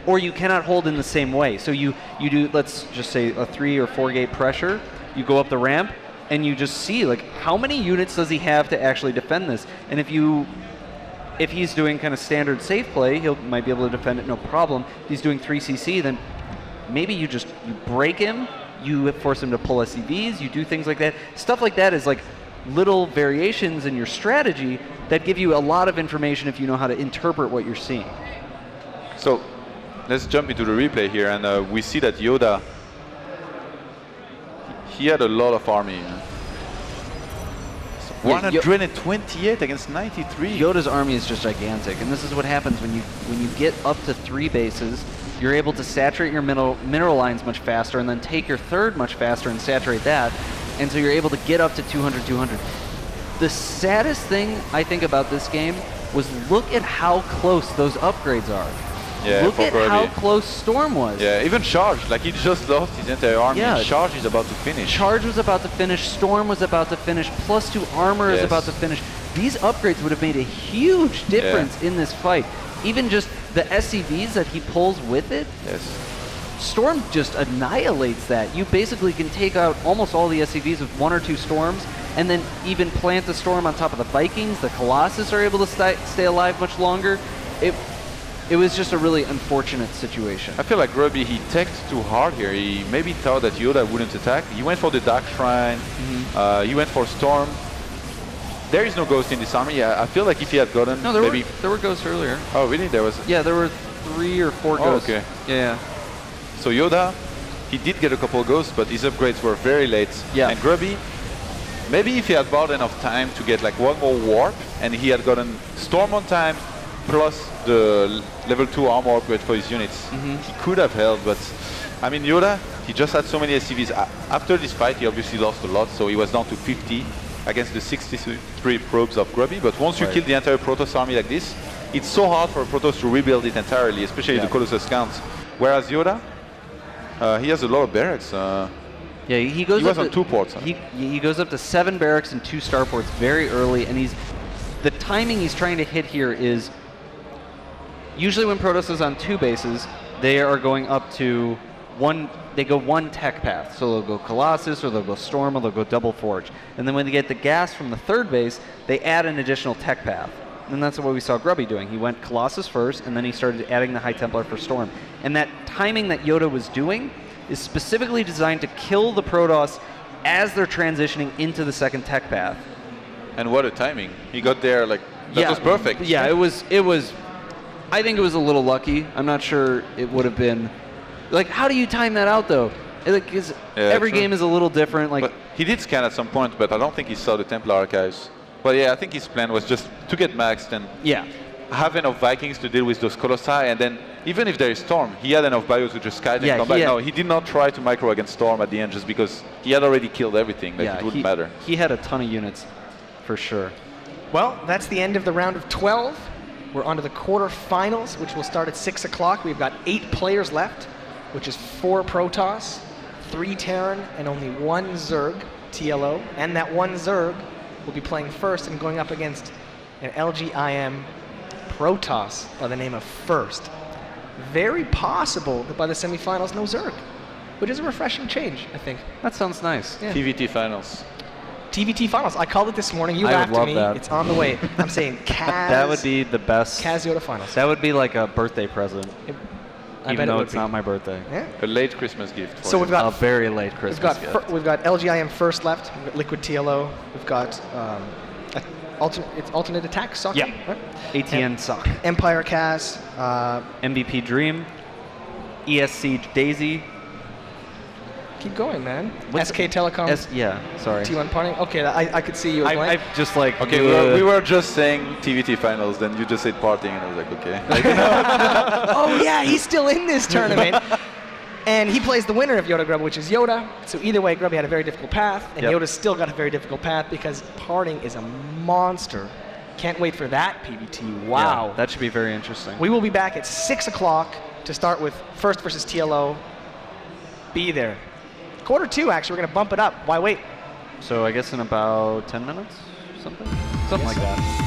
Or you cannot hold in the same way. So you do, let's just say, a 3 or 4 gate pressure, you go up the ramp, and you just see, like, how many units does he have to actually defend this? And if he's doing kind of standard safe play, he might be able to defend it no problem. If he's doing 3CC, then maybe you break him, you force him to pull SCVs, you do things like that. Stuff like that is like little variations in your strategy that give you a lot of information if you know how to interpret what you're seeing. So let's jump into the replay here, and we see that YoDa, he had a lot of army. Yeah, 128 against 93. YoDa's army is just gigantic, and this is what happens when you get up to 3 bases. You're able to saturate your mineral lines much faster, and then take your third much faster and saturate that, and so you're able to get up to 200, 200. The saddest thing I think about this game was look at how close those upgrades are. Yeah, look at Grubby. how close Storm was. Yeah, even Charge, like he just lost his entire army. Yeah. Charge is about to finish. Charge was about to finish, Storm was about to finish, +2 armor is Yes. about to finish. These upgrades would have made a huge difference in this fight. Even just the SCVs that he pulls with it, Yes. Storm just annihilates that. You basically can take out almost all the SCVs with 1 or 2 Storms, and then even plant the Storm on top of the Vikings. The Colossus are able to stay alive much longer. It was just a really unfortunate situation. I feel like Grubby, he teched too hard here. He maybe thought that YoDa wouldn't attack. He went for the Dark Shrine. He went for Storm. There is no Ghost in this army. I feel like if he had gotten No, there were ghosts earlier. Oh, really? There was... Yeah, there were 3 or 4 ghosts. okay. Yeah. So YoDa, he did get a couple of ghosts, but his upgrades were very late. Yeah. And Grubby, maybe if he had bought enough time to get like 1 more warp, and he had gotten Storm on time, plus the level 2 armor upgrade for his units, he could have held, but I mean YoDa, he just had so many SCVs. After this fight, he obviously lost a lot, so he was down to 50 against the 63 probes of Grubby, but once you kill the entire Protoss army like this, it's so hard for a Protoss to rebuild it entirely, especially the Colossus counts. Whereas YoDa, he has a lot of barracks. Yeah, he goes He was up on to, 2 ports. He goes up to 7 barracks and 2 starports very early, and the timing he's trying to hit here is usually when Protoss is on 2 bases, they are going up to 1. They go 1 tech path, so they'll go Colossus or they'll go Storm or they'll go Double Forge, and then when they get the gas from the 3rd base, they add an additional tech path. And that's what we saw Grubby doing. He went Colossus first, and then he started adding the High Templar for Storm. And that timing that YoDa was doing is specifically designed to kill the Protoss as they're transitioning into the 2nd tech path. And what a timing. He got there like, that was perfect. Yeah, it was, I think it was a little lucky. I'm not sure it would have been, like, how do you time that out though? Like, every true. game is a little different. Like, But he did scan at some point, but I don't think he saw the Templar archives. But yeah, I think his plan was just to get maxed and have enough Vikings to deal with those Colossi, and then even if there is Storm, he had enough bios to just kite and come back. No, he did not try to micro against Storm at the end just because he had already killed everything. Like, it wouldn't matter. He had a ton of units, for sure. Well, that's the end of the round of 12. We're on to the quarterfinals, which will start at 6 o'clock. We've got 8 players left, which is 4 Protoss, 3 Terran, and only 1 Zerg, TLO. And that 1 Zerg will be playing first and going up against an LGIM Protoss by the name of First. Very possible that by the semifinals, no Zerg, which is a refreshing change, I think. That sounds nice. Yeah. TVT finals. TVT finals. I called it this morning. You I would laughed at love me. that. It's on the way. I'm saying Kaz. That would be the best. Kaz YoDa finals. That would be like a birthday present, I even bet it though would it's be. not my birthday. Yeah. A late Christmas gift for So him. we've got A very late Christmas gift. we've got LGIM First left. We've got Liquid TLO. We've got alternate attack soccer. Yeah. Right? ATN Sock. Empire Kaz. MVP Dream. ESC Daisy. Keep going, man. What's SK Telecom. Yeah, sorry. T1 Parting. Okay, I could see you as I blank. just like. Okay, we were just saying TVT finals, then you just said partying, and I was like, okay. Oh yeah, he's still in this tournament. And he plays the winner of YoDa Grubby, which is YoDa. So either way, Grubby had a very difficult path, and Yep. YoDa's still got a very difficult path because Parting is a monster. Can't wait for that PVT. Wow. Yeah, that should be very interesting. We will be back at 6 o'clock to start with First versus TLO. Be there. Quarter 2, actually, we're going to bump it up. Why wait? So I guess in about 10 minutes, something like that.